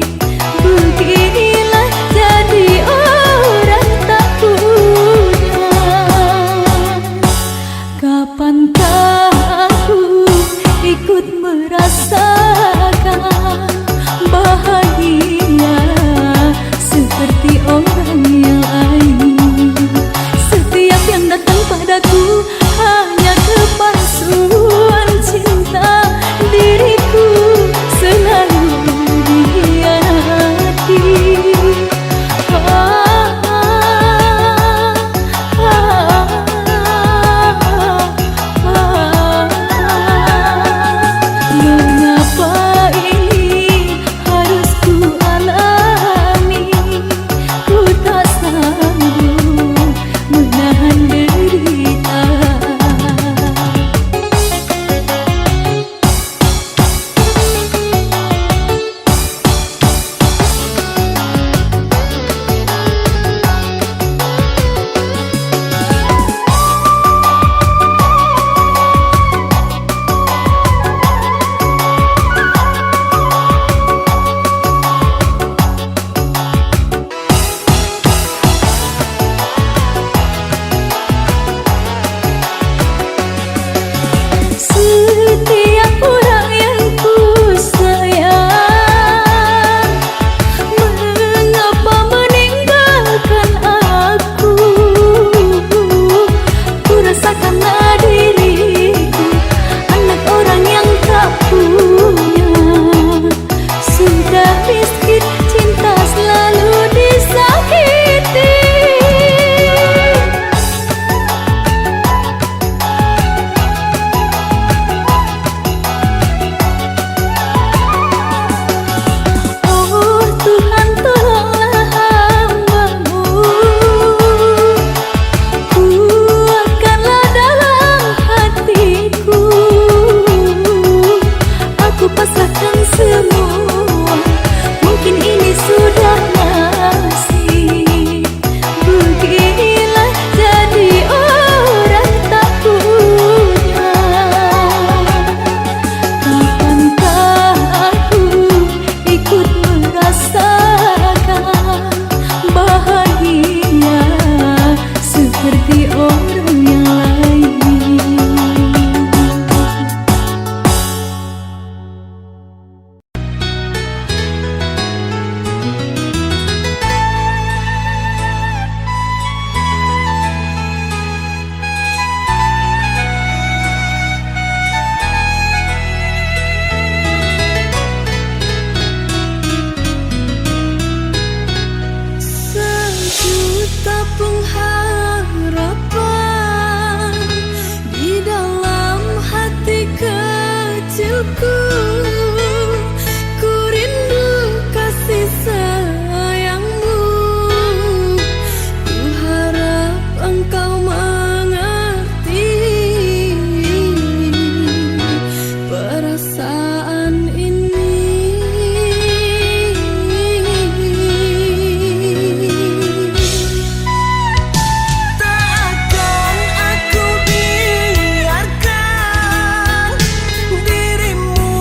Speaker 1: Beginilah jadi orang tak punya. Kapankah aku ikut merasakan bahagia seperti orang yang lain? Setiap yang datang padaku hanya kepalsuan cinta, diriku selalu dikhianati. Mengapa ini harus ku alami? Ku tak sanggup
Speaker 3: Ku tabung harapan di dalam hati kecilku. Ku rindu kasih sayangmu. Ku harap engkau mengerti perasaan ini.
Speaker 4: Takkan aku biarkan dirimu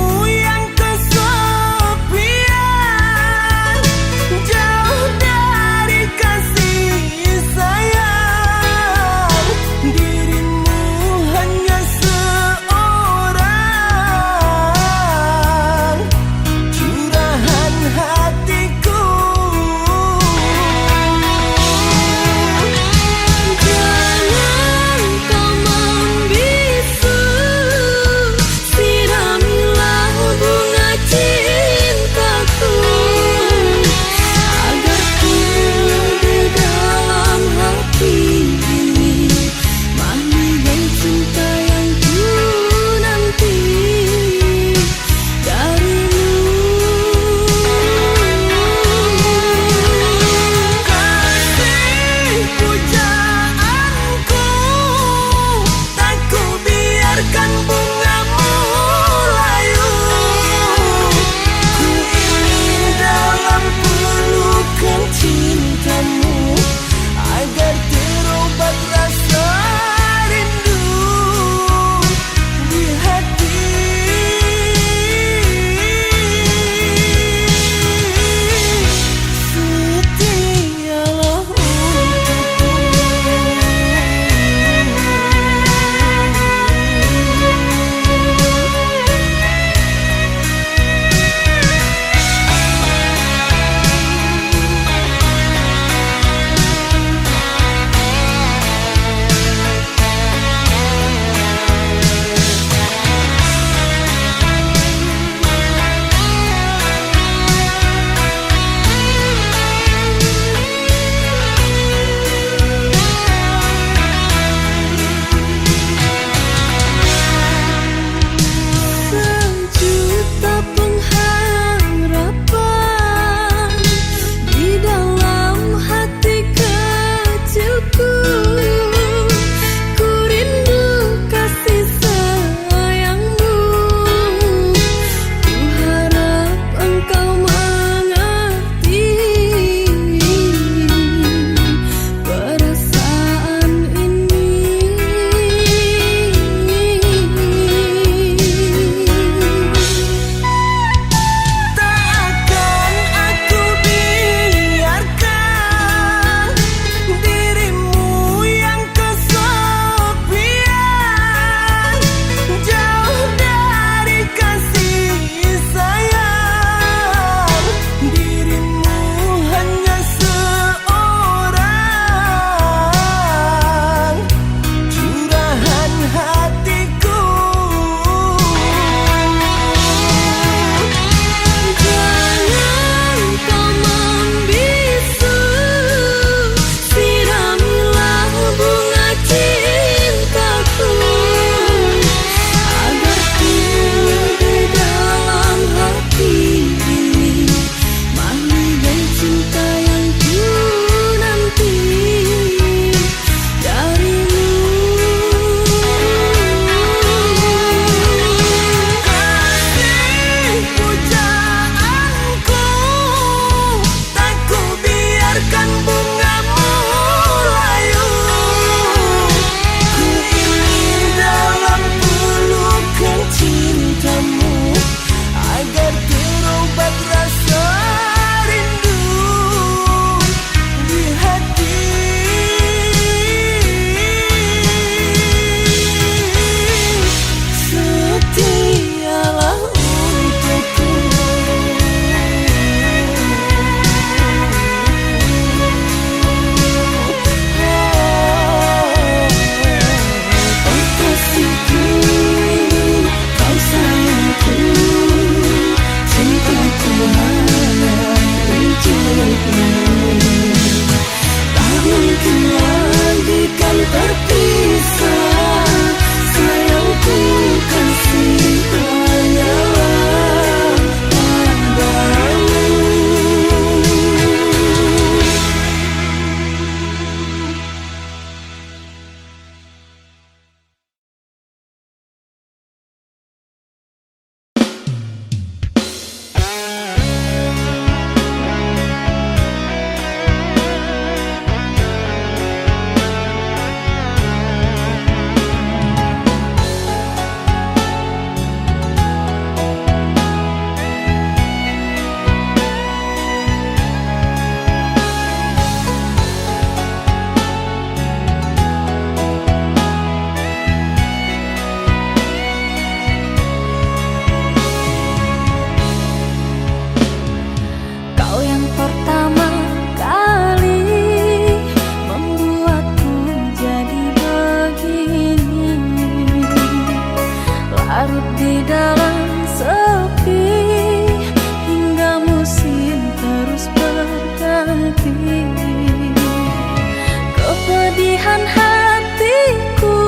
Speaker 3: Kepedihan hatiku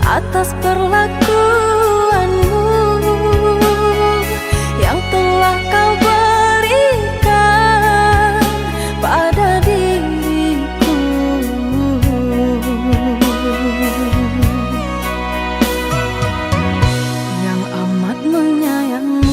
Speaker 3: atas perlakuanmu yang telah kau berikan pada diriku. Yang amat menyayangmu.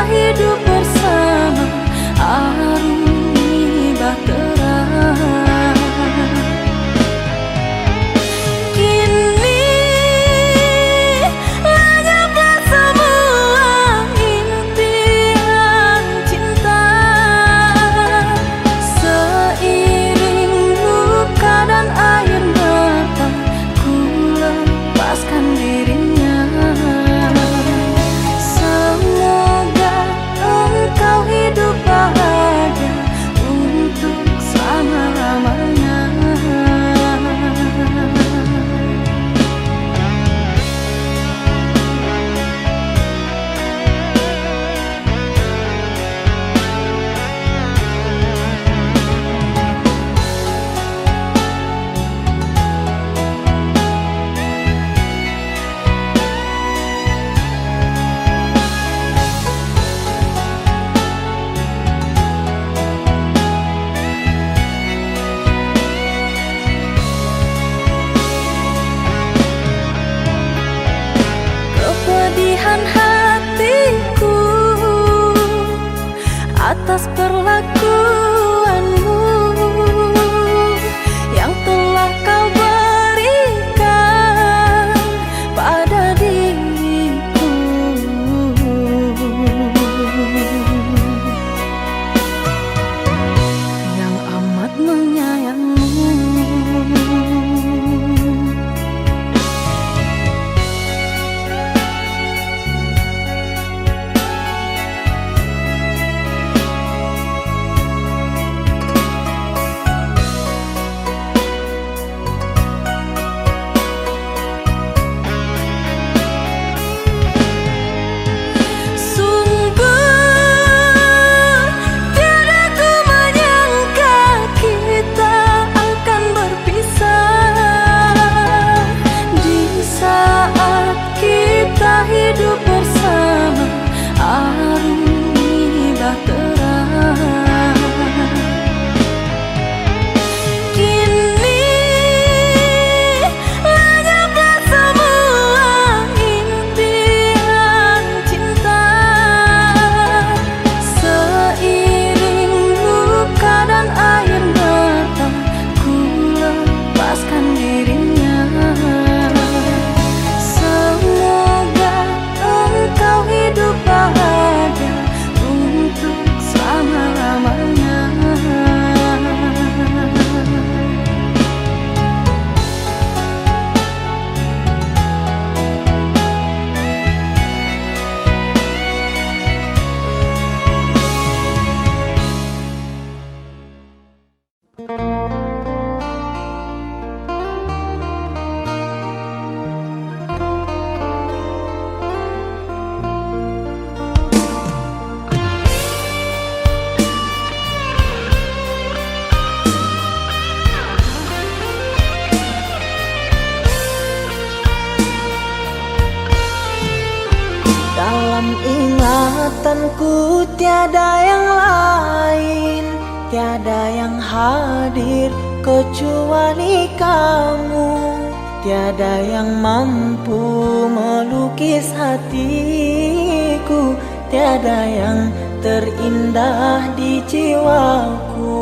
Speaker 3: Hidup bersama aruni bahtera. Kini lenyaplah semua impian cinta. Seiring luka dan air mata, ku lepaskan dirinya. Kau hidup bahagia untuk selama-lamanya. Kepedihan hatiku atas perlakuanmu yang telah kau berikan pada diriku. Yang amat menyayangmu. Hidup bersama aruni bahtera. Kini lenyaplah semua impian cinta. Seiring luka dan air mata, ku lepaskan dirinya. Kau hidup bahagia untuk selama-lamanya.
Speaker 4: Dalam ingatanku tiada yang lain, tiada yang hadir kecuali kamu. Tiada yang mampu melukis hatiku, tiada yang terindah di jiwaku.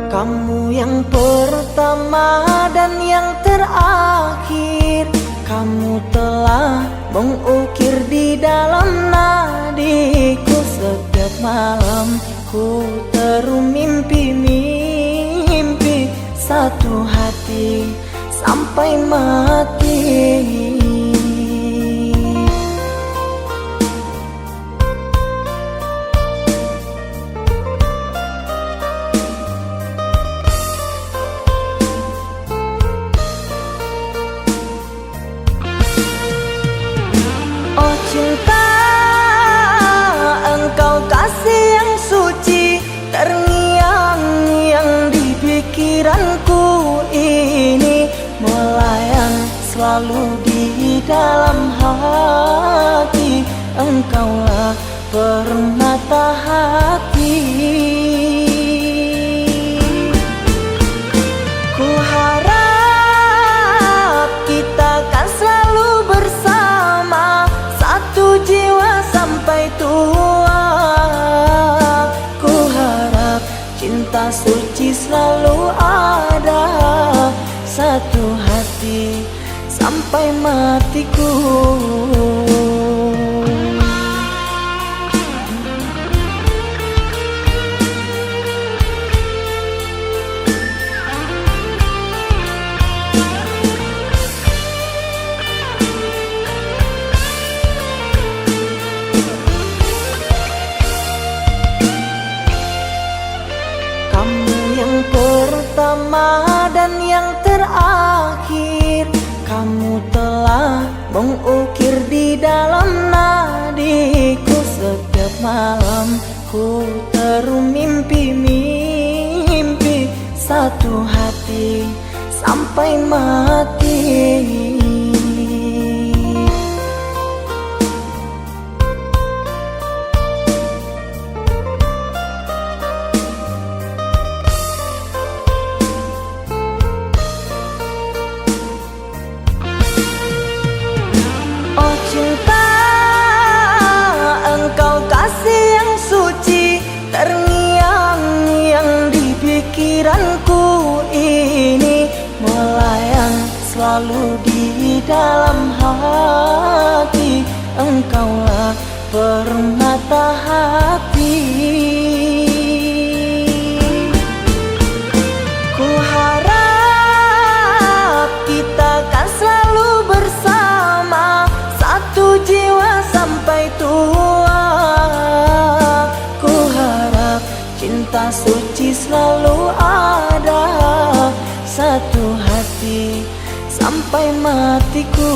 Speaker 4: Kamu yang pertama dan yang terakhir, kamu telah mengukir di dalam nadiku. Setiap malam ku terum mimpi-mimpi satu hati sampai mati. Oh cinta, engkau kasih yang suci, terngiang-ngiang di pikiranku ini, melayang selalu di dalam hati. Engkaulah permata hati. Ku harap kita kan selalu bersama, satu jiwa sampai tua. Ku harap cinta suci selalu ada, satu hati sampai matiku. Pertama dan yang terakhir, kamu telah mengukir di dalam nadiku. Setiap malam ku terum mimpi-mimpi satu hati sampai mati. Terngiang-ngiang di pikiranku ini, melayang selalu di dalam hati. Engkaulah permata hati. Ku harap kita kan selalu bersama, satu jiwa sampai tua. Cinta suci selalu ada, satu hati sampai matiku.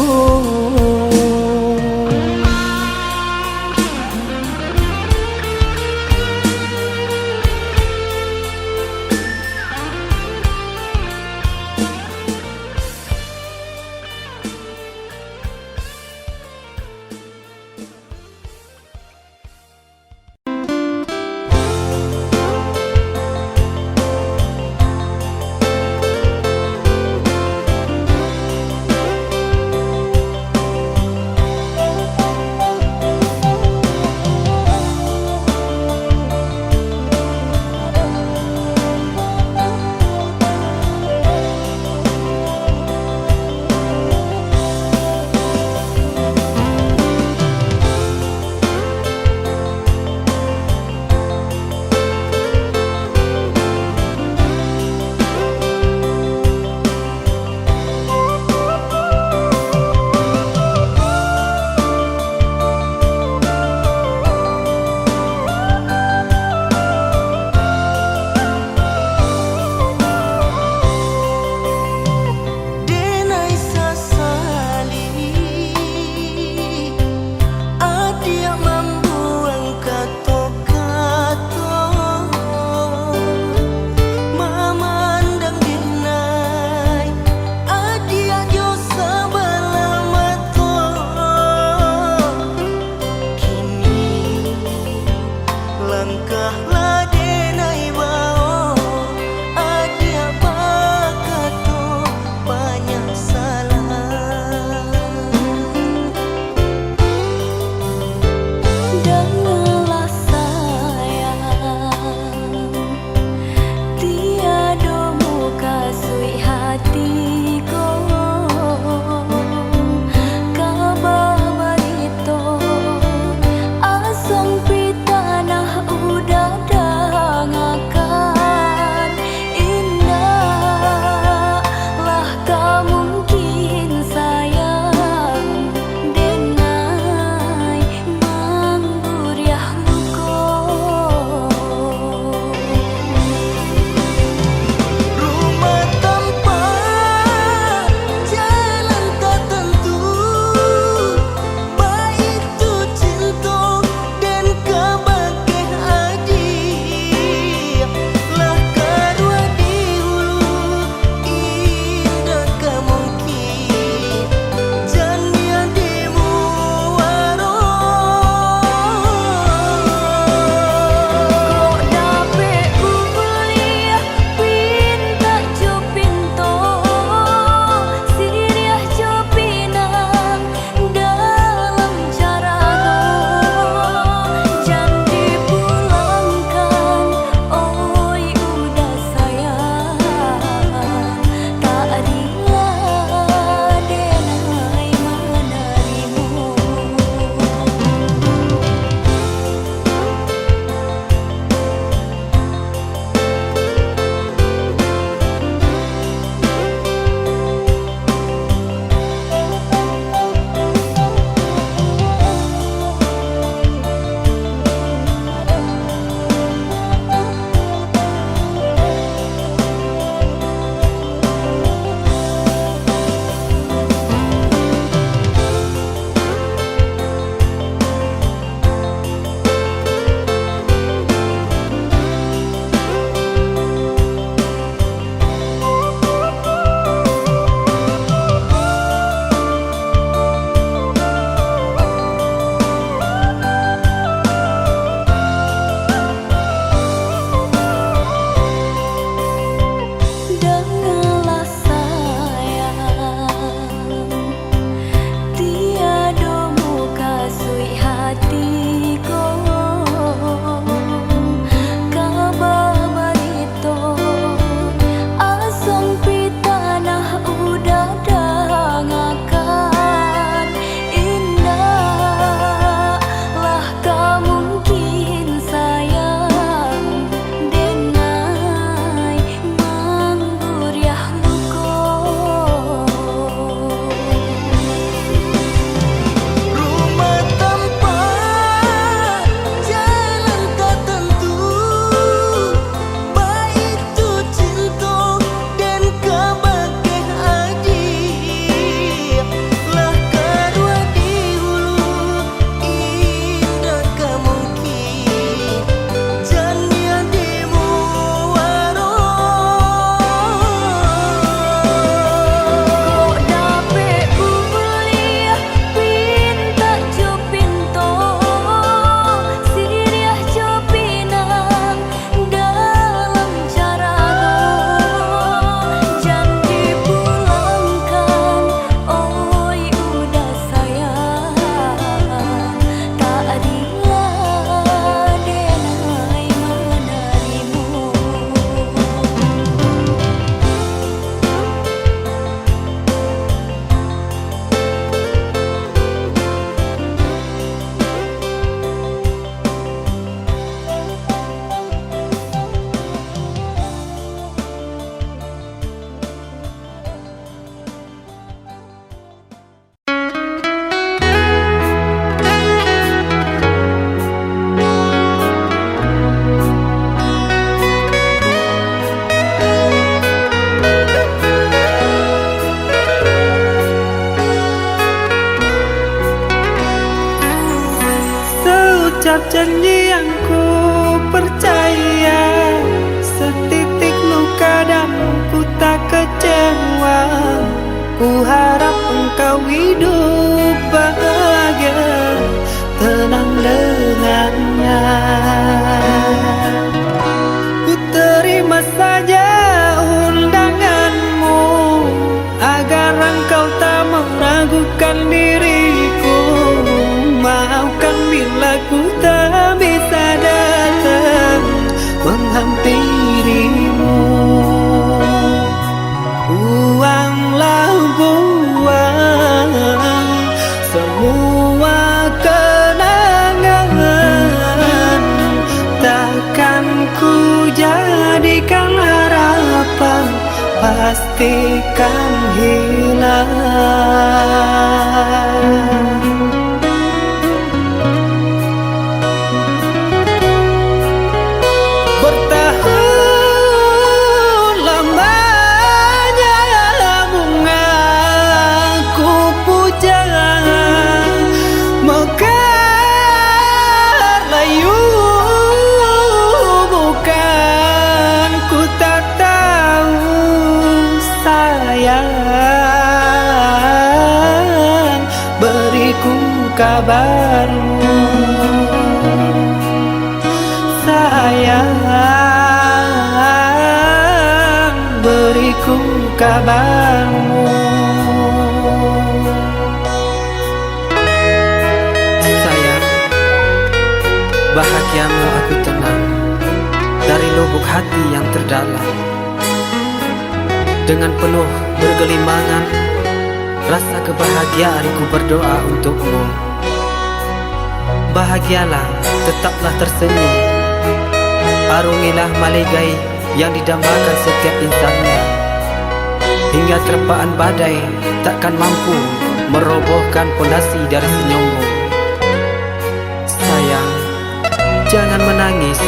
Speaker 5: ucap janji yang ku percaya, setitik luka damu ku tak kecewa. Ku harap engkau hidup bahagia, tenang dengannya. Ku terima saja undanganmu, agar engkau tak meragukan diriku. Maafkan bila ku tak bisa datang menghampirimu. Buanglah buang semua kenangan, takkan ku jadikan harapan, pastikan hilang. Bertahun lamanya bunga ku puja, mekar layu bukan, ku tak tahu sayang, beriku kabarmu sayang, beriku kabarmu. Sayang, bahagiamu aku tenang dari lubuk hati yang terdalam. Dengan penuh bergelimangan, rasa kebahagiaanku berdoa untukmu. Bahagialah, tetaplah tersenyum, arungilah maligai yang didambakan setiap insannya. Hingga terpaan badai takkan mampu merobohkan pondasi dari senyummu. Sayang, jangan menangis.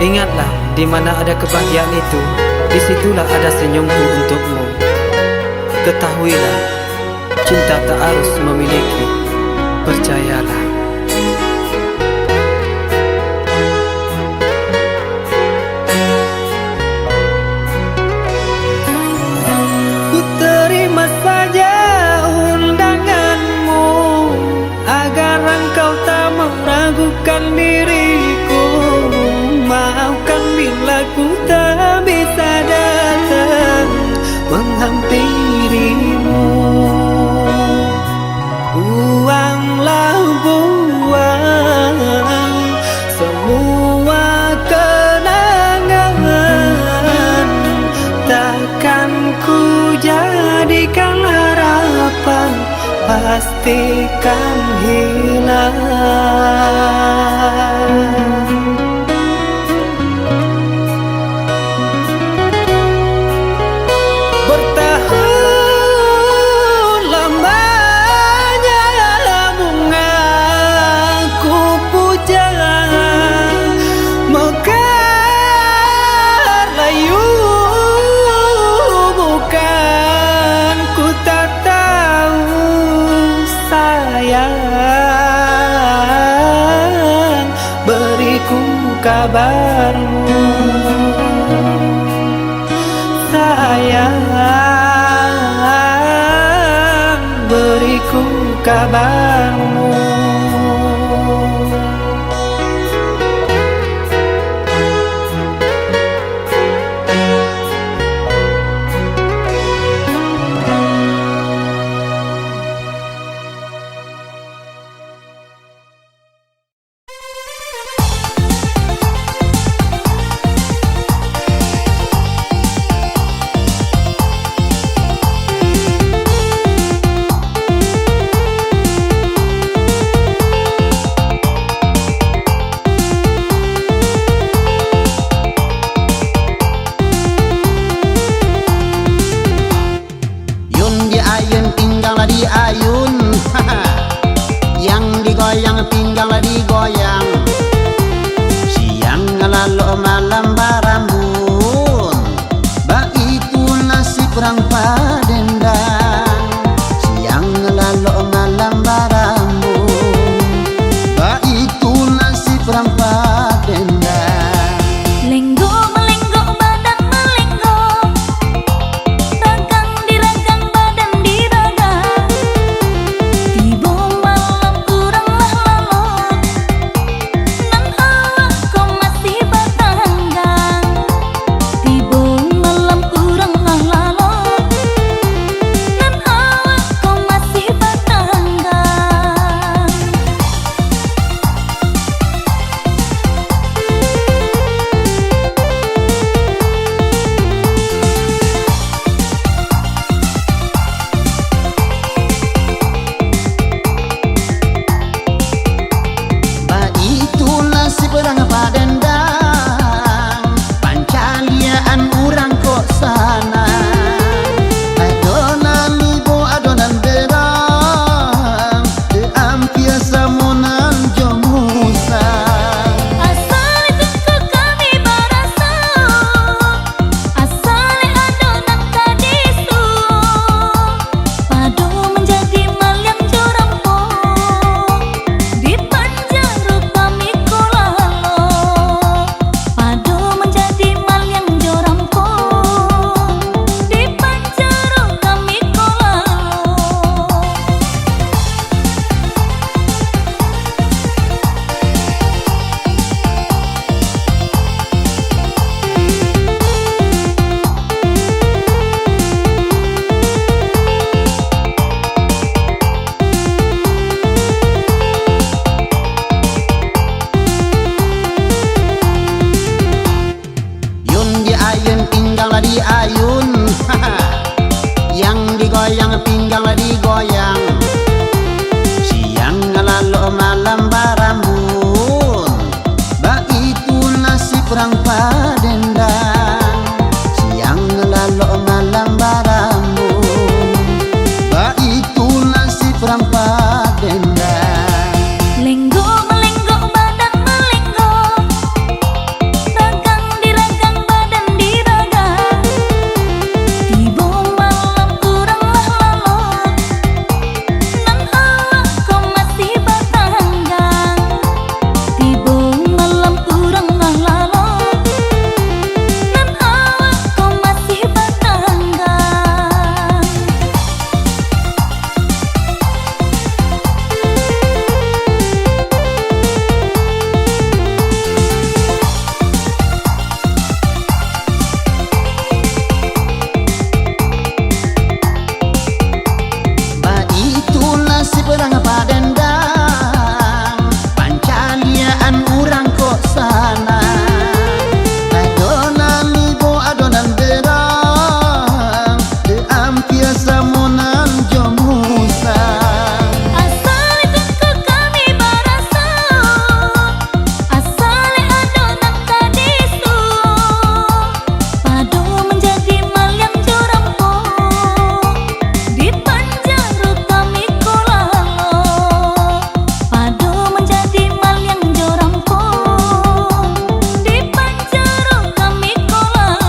Speaker 5: Ingatlah, di mana ada kebahagiaan itu, disitulah ada senyumku untukmu. Ketahuilah, cinta tak harus memiliki, percayalah. Ku terima saja undanganmu, agar engkau tak meragukan diriku. Maafkan bila ku tak bisa datang menghampirimu. Buanglah buang semua kenangan, takkan ku jadikan harapan, pastikan hilang. Bertahun lamanya bunga ku puja, mekar layu bukan, ku tak tahu sayang, beriku kabarmu sayang, beriku kabarmu.
Speaker 6: lalu malam baramun, ba itu nasib orang Padendang. Siang lalu malam baramun, ba itu nasib orang Padendang.
Speaker 1: Lenggo melenggok badan melenggok, ragang diragang badan diragang. Tiba malam kurang lalu, nan awak kau masih batanggang. Tiba malam kurang lalu, nan awak kau masih batanggang.
Speaker 6: Ba itu nasib orang Padendang, pancaliaan orang kok sana. Adonan ibu adonan berang, deampia samonan jomusa.
Speaker 1: Asal itu kami barasa, asal adonan kadisu, padu menjadi malyang jorampo, di panjaru kami kolalo. Padu menjadi malyang jorampo, di panjaru kami kolalo.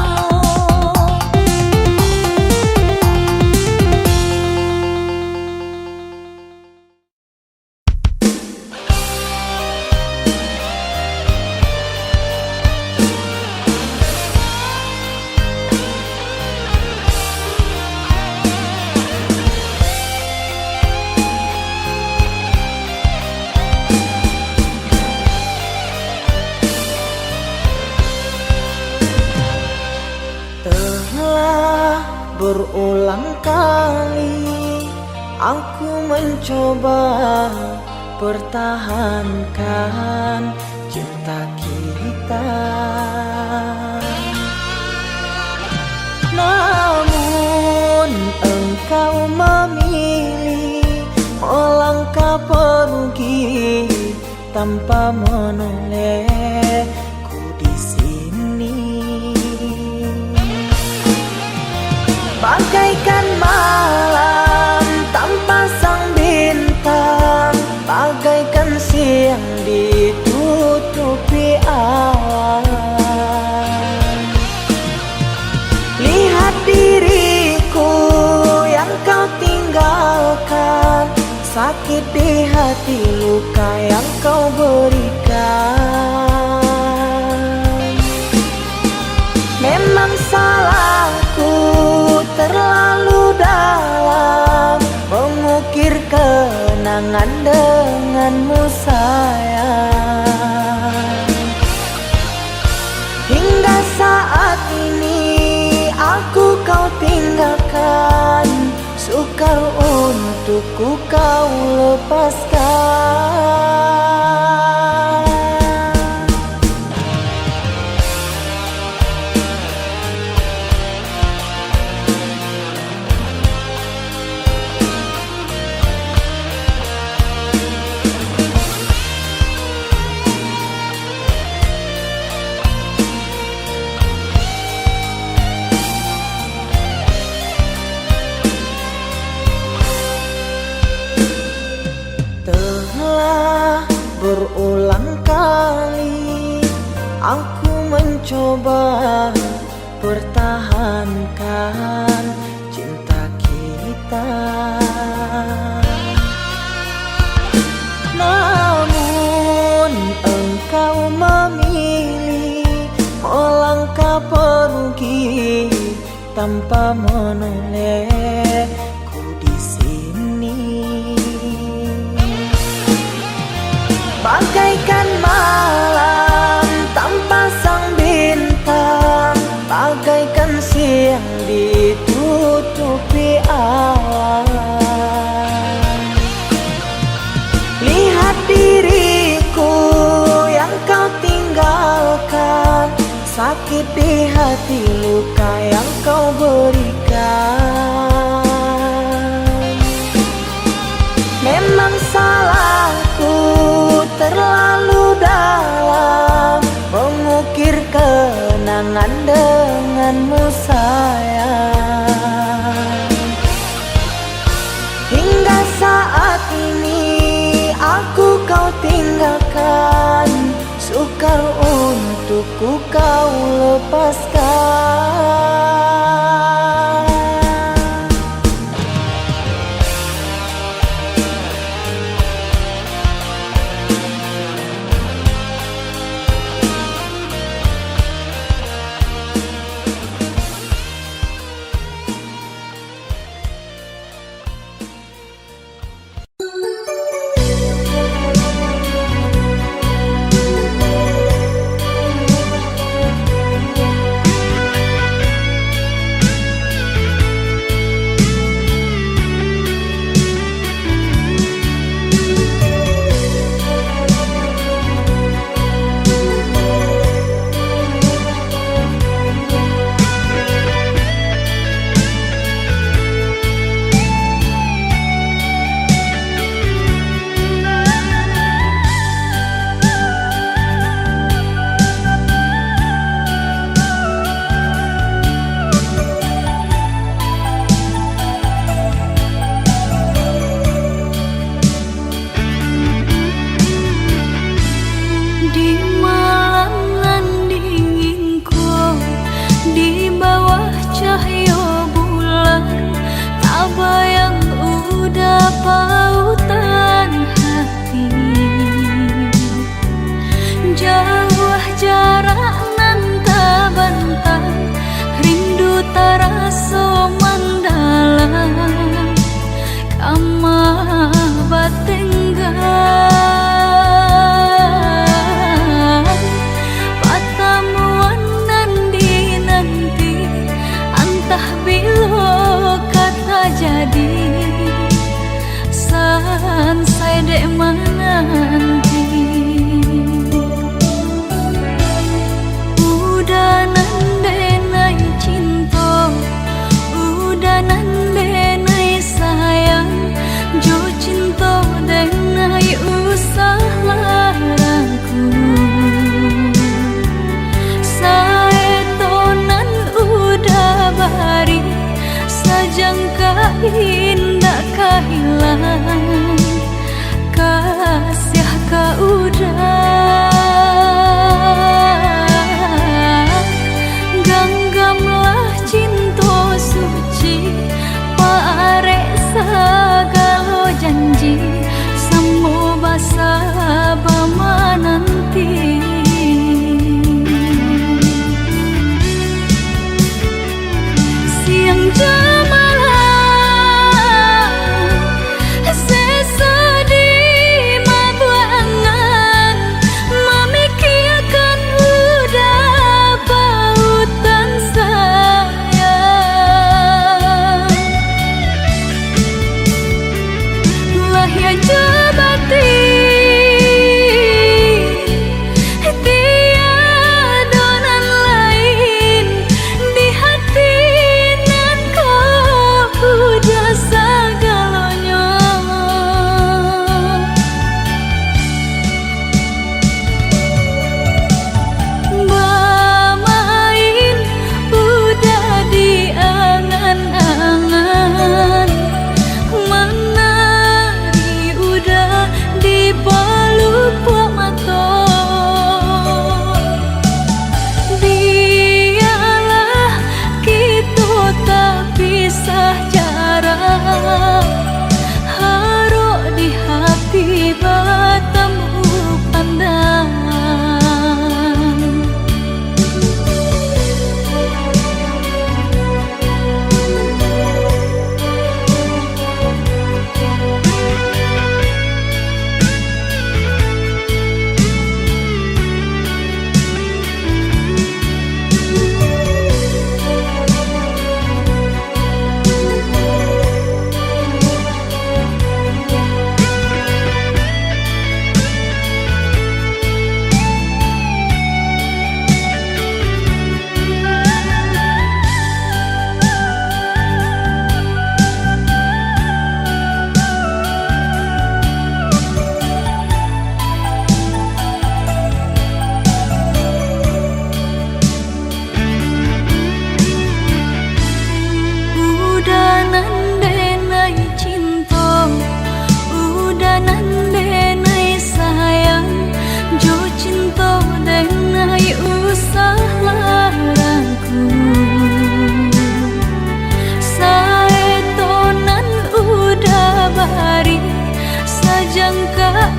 Speaker 4: Telah berulang kali aku mencoba pertahankan cinta kita, namun engkau memilih melangkah pergi tanpa menolehku di sini. Bagaikan malam tanpa sang bintang, bagaikan siang ditutupi awan. Lihat diriku yang kau tinggalkan, sakit di hati, luka yang kau berikan. Memang salahku terlalu dalam mengukir kenangan denganmu sayang. Hingga saat ini aku kau tinggalkan, sukar untukku kau lepaskan. Telah berulang kali aku mencoba pertahankan cinta kita, namun engkau memilih melangkah pergi tanpa menolehku di sini. Bagaikan malam tanpa sang bintang, bagaikan siang ditutupi awan. Lihat diriku yang kau tinggalkan, sakit di hati, luka yang kau berikan. Memang salahku untuk ku kau lepaskan.
Speaker 3: Di malam nan dinginku, di bawah cahaya bulan, tak bayang udah pautan hati. Jauh jarak nan tak bentang, rindu terasa mendalam, kamah batenggan. Jadi sansai dek menanti, udah nandenai cinta, udah nandenai sayang, jo cinta denai usah laraku. Saetonan udah bari sajangka indah kehilangan.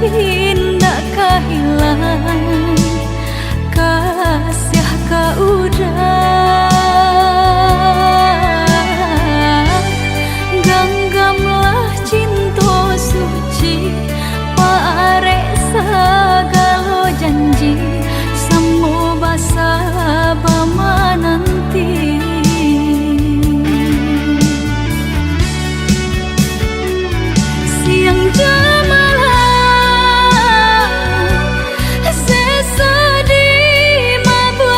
Speaker 3: indah kehilangan kasih kau udah genggamlah cinta suci parek segala janji semua basa bama nanti siang jamalah sesedih mabu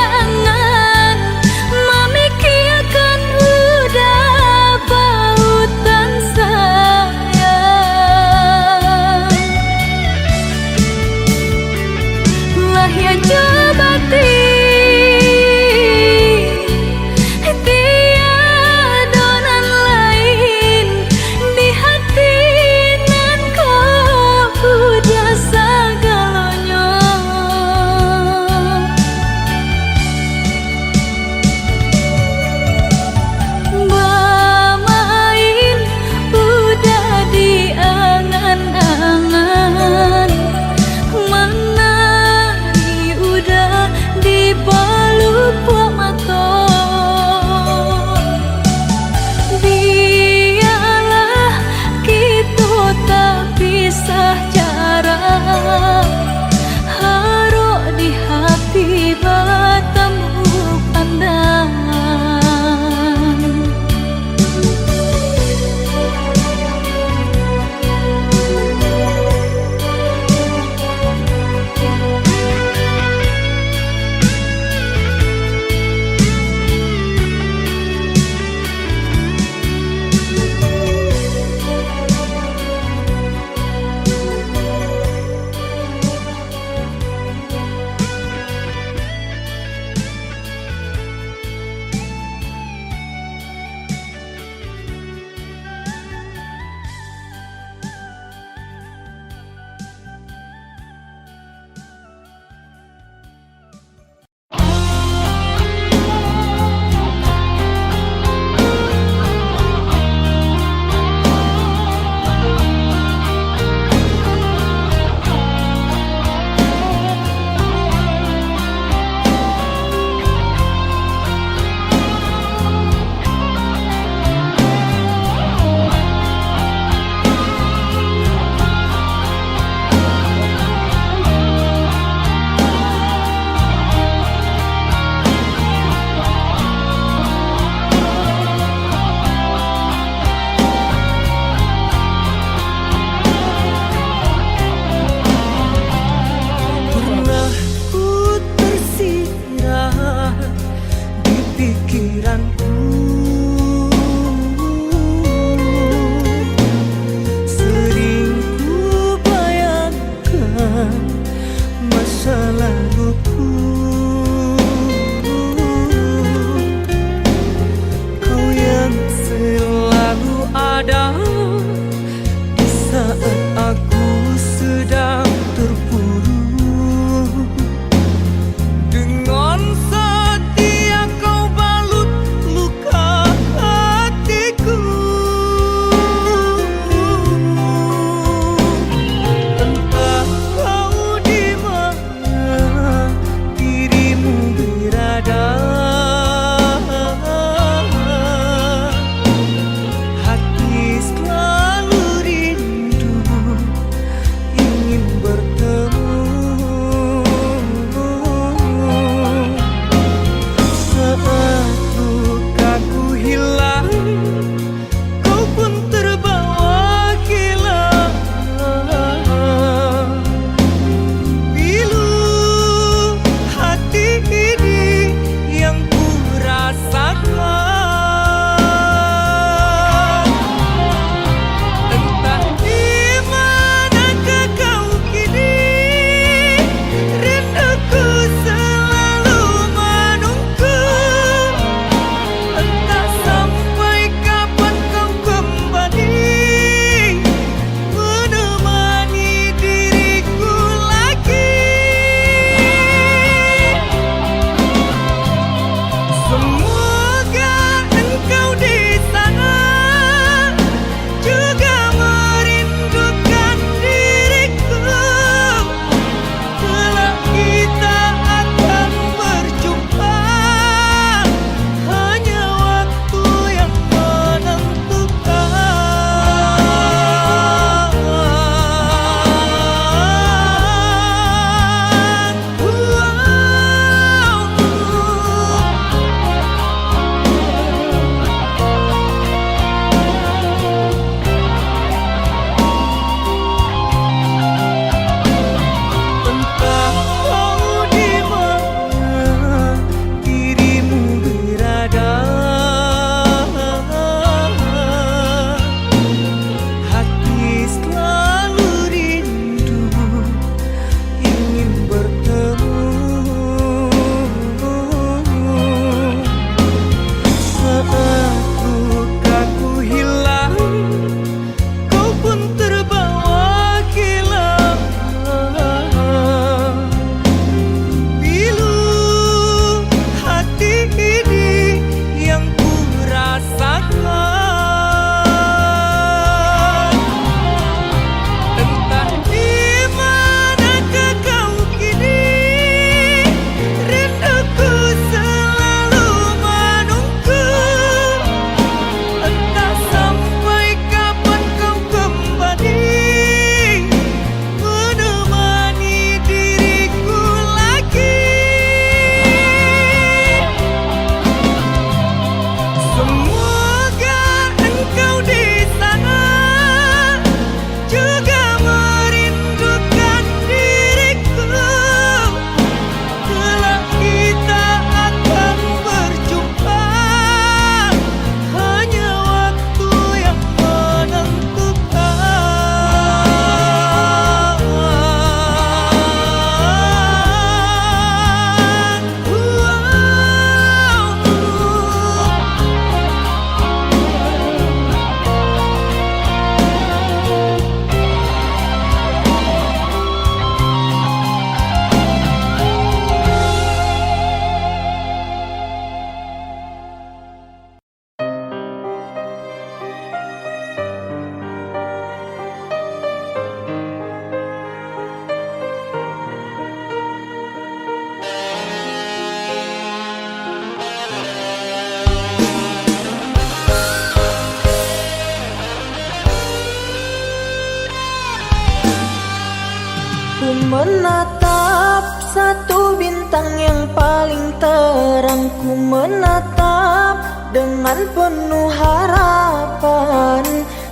Speaker 4: menatap satu bintang yang paling terang. Ku menatap dengan penuh harapan,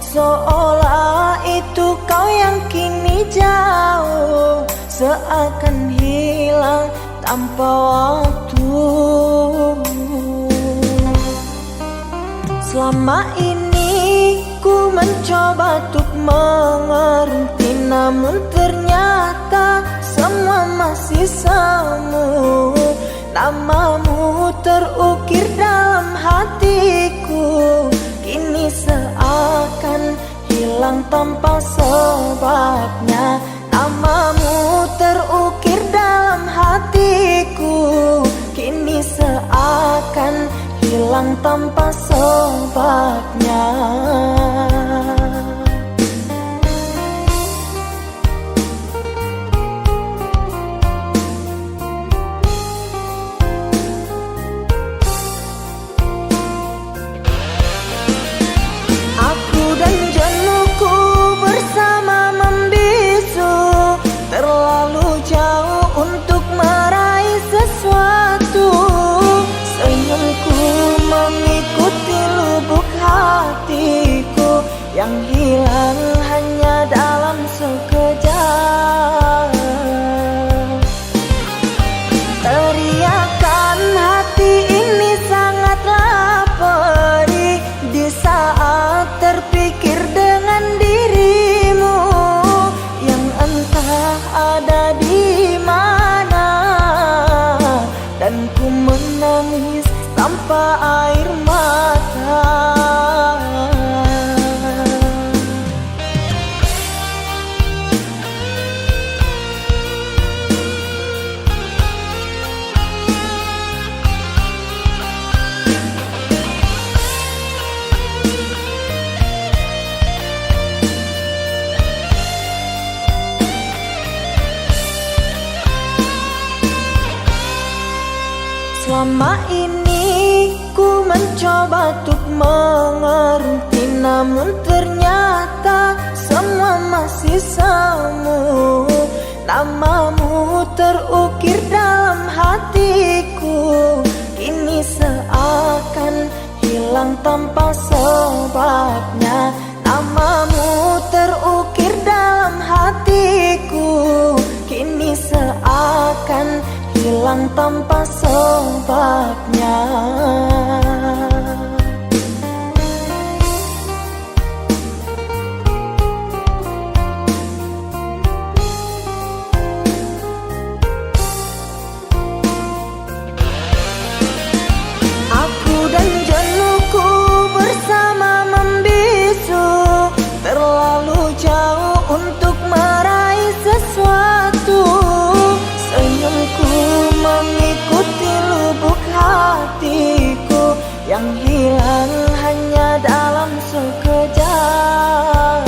Speaker 4: seolah itu kau yang kini jauh, seakan hilang tanpa waktu. Selama ini ku mencoba untuk mengerti, namun ternyata semua masih semu. Namamu terukir dalam hatiku, kini seakan hilang tanpa sebabnya. Namamu terukir dalam hatiku, kini seakan hilang tanpa sebabnya. Aku dan jenuhku bersama membisu, terlalu jauh untuk meraih sesuatu. Senyumku mengikuti lubuk hatiku yang hilang hanya dalam sekejap. Teriakan hati ini sangatlah perih di saat terpikir dengan dirimu yang entah ada di mana, dan ku menangis tanpa air mata. Selama ini ku mencoba untuk mengerti, namun ternyata semua masih semu. Namamu terukir dalam hatiku, kini seakan hilang tanpa sebabnya. Namamu terukir dalam hatiku, kini seakan hilang tanpa sebabnya. Aku dan jenuhku bersama membisu, terlalu jauh untuk meraih sesuatu. Senyumku mengikuti lubuk hatiku yang hilang hanya dalam sekejap.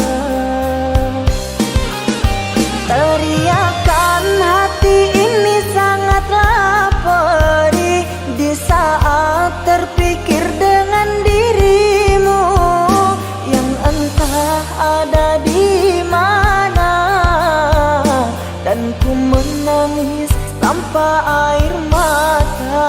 Speaker 4: Teriakan hati ini sangatlah perih di saat terpikir dengan dirimu yang entah ada di mana, dan ku menangis tanpa air mata.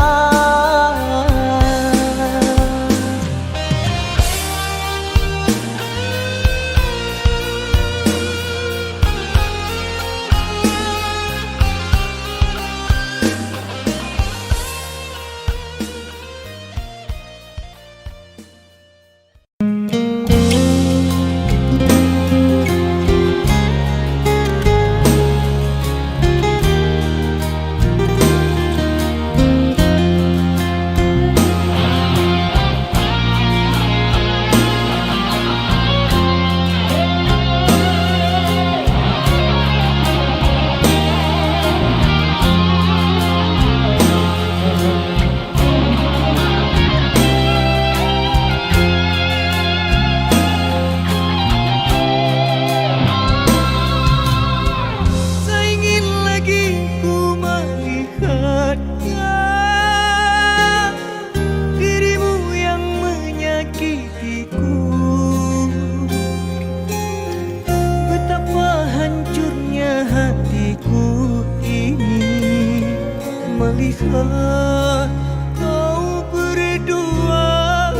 Speaker 2: melihat kau berdua.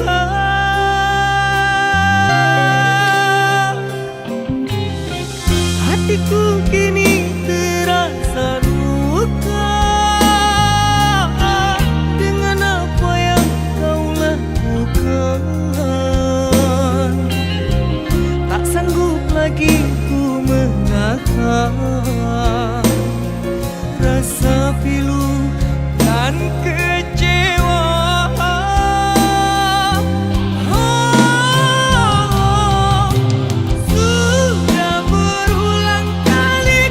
Speaker 2: Hatiku kini terasa luka dengan apa yang kau lakukan. Tak sanggup lagi ku menahan rasa pilu dan kecewa. Sudah berulang kali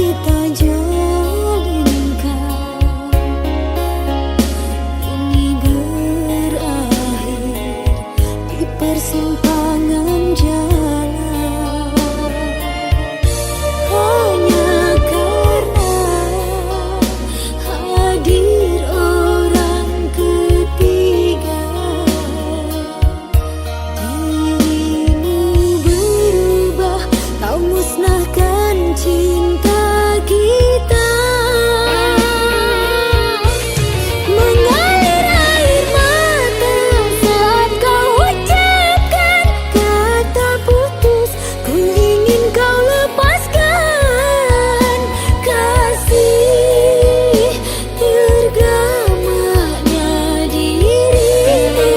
Speaker 3: kita jalinkan ini berakhir di persimpangan jalan, hanya karena hadir orang ketiga. Dirimu berubah, kau musnahkan cinta kita. Mengalir air mata saat kau ucapkan kata putus. Ku ingin kau lepaskan kasih tergamanya dirimu.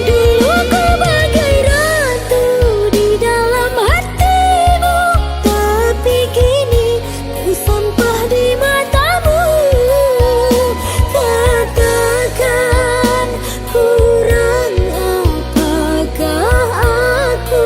Speaker 3: Dulu ku bagai ratu di dalam hatimu, tapi kini ku sampah di matamu. Katakan kurang apakah aku?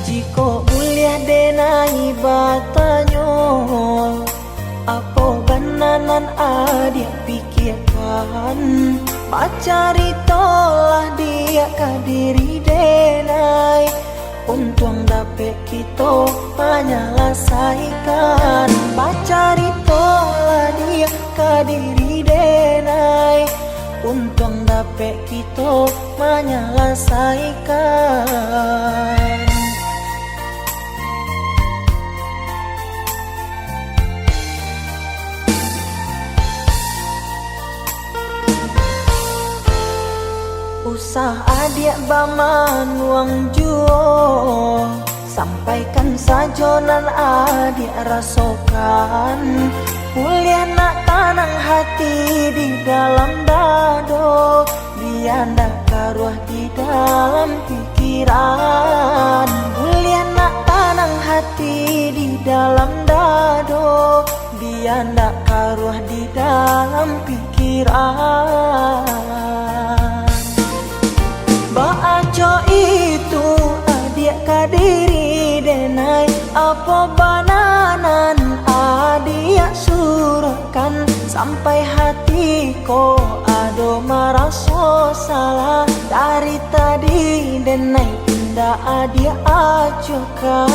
Speaker 4: Jiko uliah denai batanyo, apa bananan adik pikirkan. Pacari tolah dia kadiri denai, untung dapet kita menyelesaikan. Pacari tolah dia kadiri denai, untung dapet kita menyelesaikan. Usah adik baman uang juo, sampaikan saja nan adik rasakan. Kuliah nak tanang hati di dalam dado, biar nak karuah di dalam pikiran. Kuliah nak tanang hati di dalam dado, biar nak karuah di dalam pikiran. Baaco itu adik kadiri denai, apa bananan adik surahkan. Sampai hati ko ado maraso salah, dari tadi denai indah adik acukan.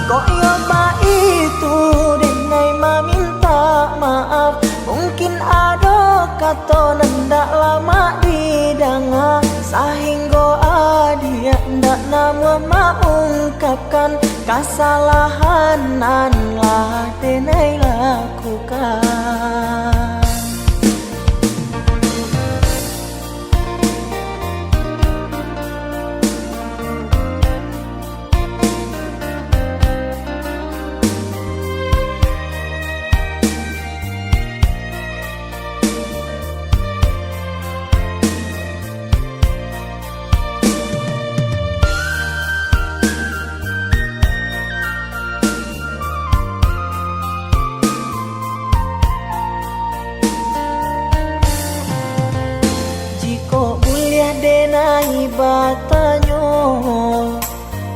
Speaker 4: Kok yoba itu denai meminta maaf, mungkin ado kata nendak lama didanga, sehingga adik ndak nama mengungkapkan kesalahan nan lah denai lakukan. Denai batanyo,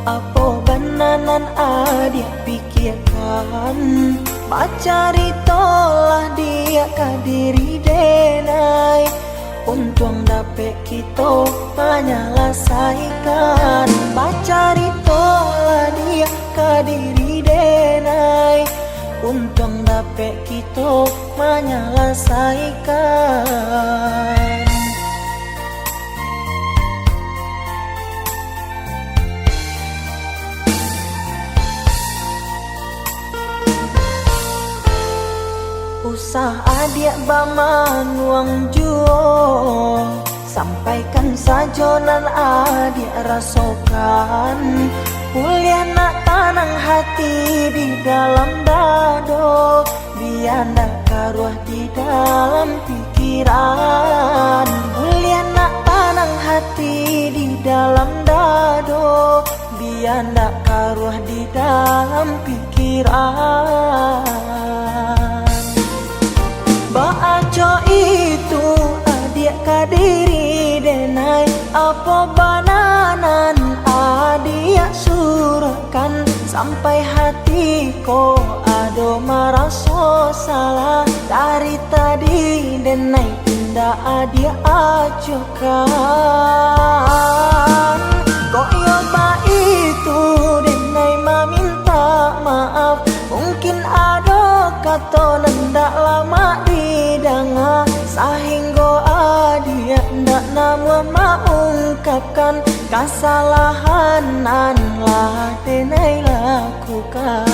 Speaker 4: apa bananan adik pikirkan. Pacari tolah dia kadiri denai, untung dapet kita menyelesaikan. Pacari tolah dia kadiri denai, untung dapet kita menyelesaikan. sah adik baman wang juo, sampaikan sajonan adik rasokan. Kuliah nak tanang hati di dalam dado, biar nak karuah di dalam pikiran. Kuliah nak tanang hati di dalam dado, biar nak karuah di dalam pikiran. Baaco itu adik kadiri denai, apa bananan adik surahkan. Sampai hatiku ado maraso salah, dari tadi denai indah adik ajokan. Kok yoba itu denai meminta maaf, mungkin ado kata nendak lama didanga, sehingga adik ndak nama mengungkapkan kesalahan nan lah denai lakukan.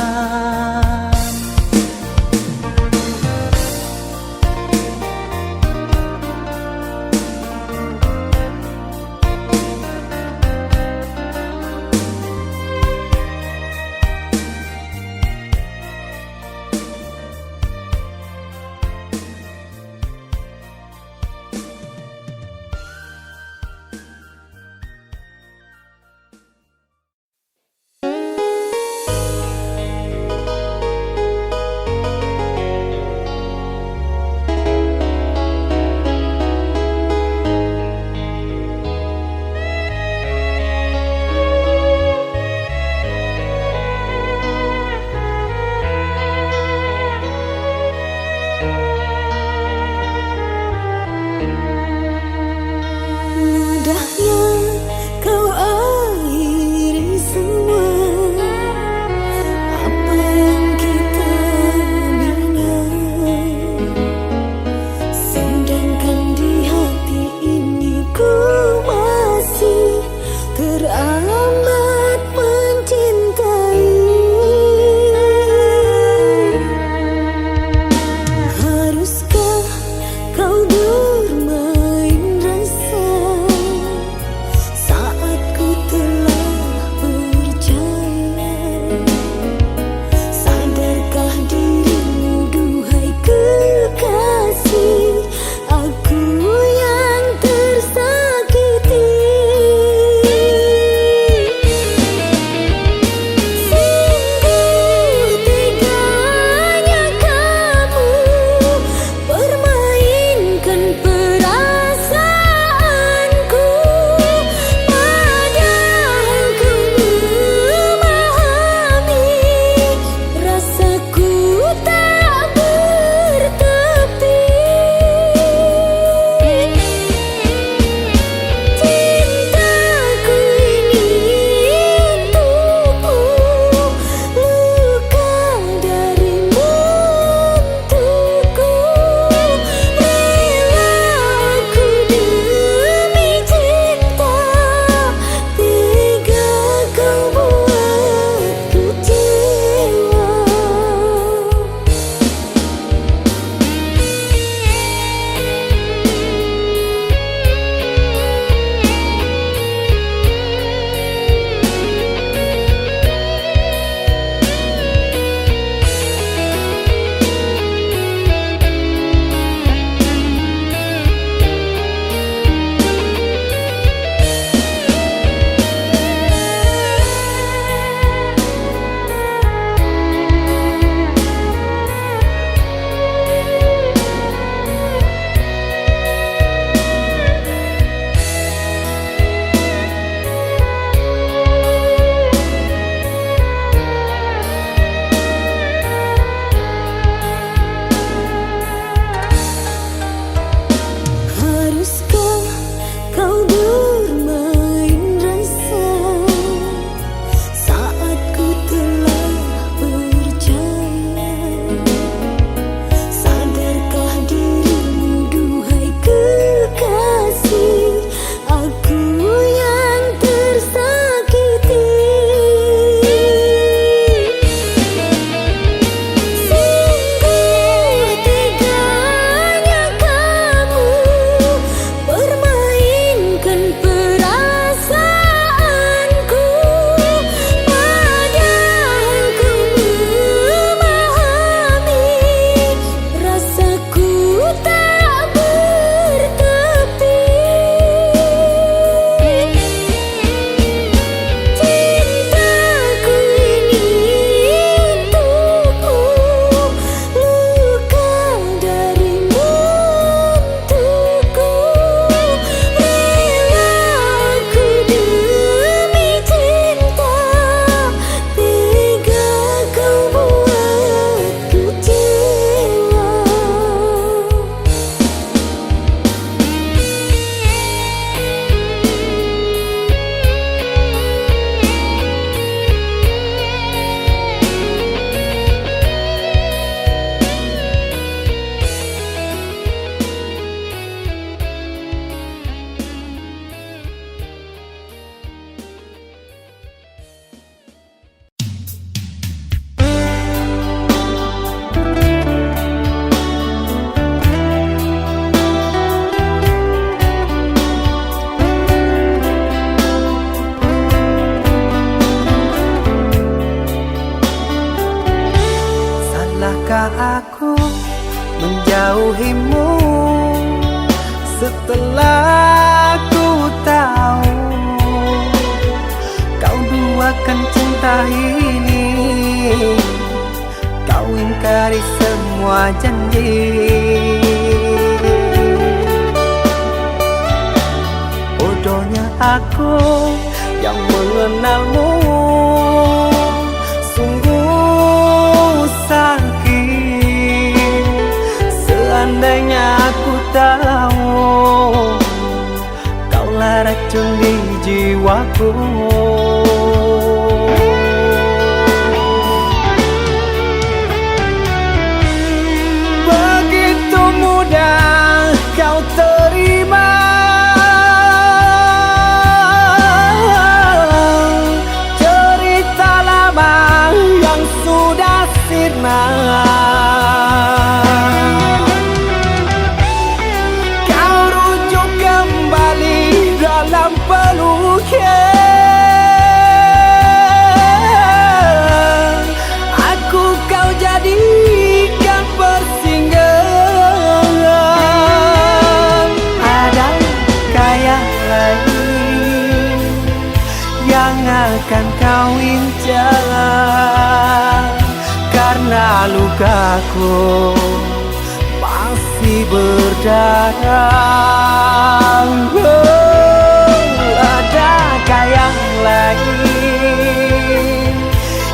Speaker 4: semua janji. Bodohnya aku yang mengenalmu, sungguh sakit. Seandainya aku tahu kaulah racun di jiwaku. Begitu mudah kau terima cerita lama yang sudah sirna. Kau rujuk kembali dalam peluknya. Aku kau jadikan persinggahan. Adakah yang lain yang akan kau incar? Karena lukaku masih berdarah. Adakah yang lain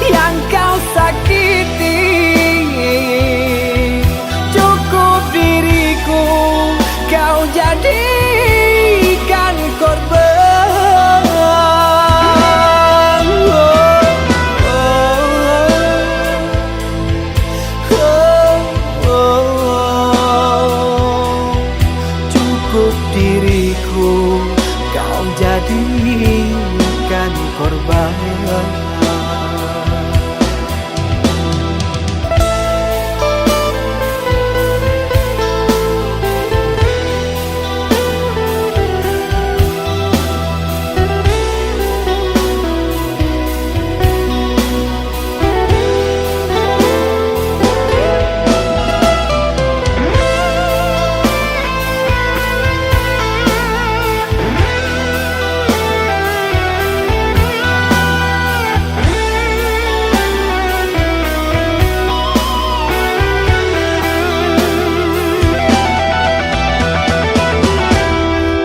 Speaker 4: yang kau sakiti? Cukup diriku kau jadikan korban. Cukup diriku kau jadikan korban.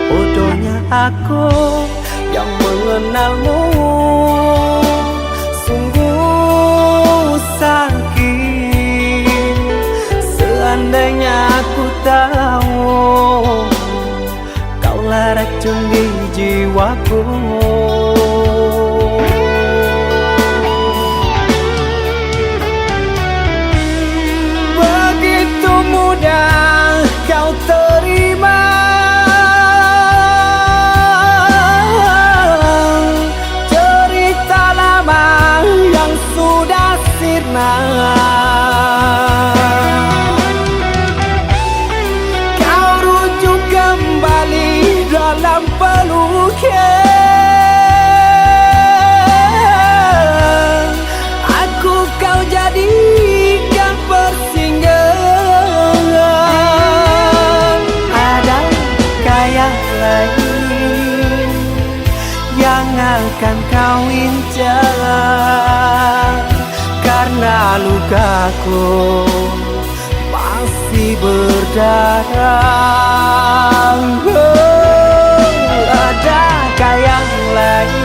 Speaker 4: Bodohnya aku yang mengenalmu, sungguh sakit. Seandainya aku tahu kaulah racun di jiwaku. Begitu mudah kau terima cerita lama yang sudah sirna. Kau rujuk kembali dalam peluknya. Aku kau jadikan persinggahan. Adakah yang lain yang akan kau incar? Karena lukaku masih berdarah. Adakah yang lain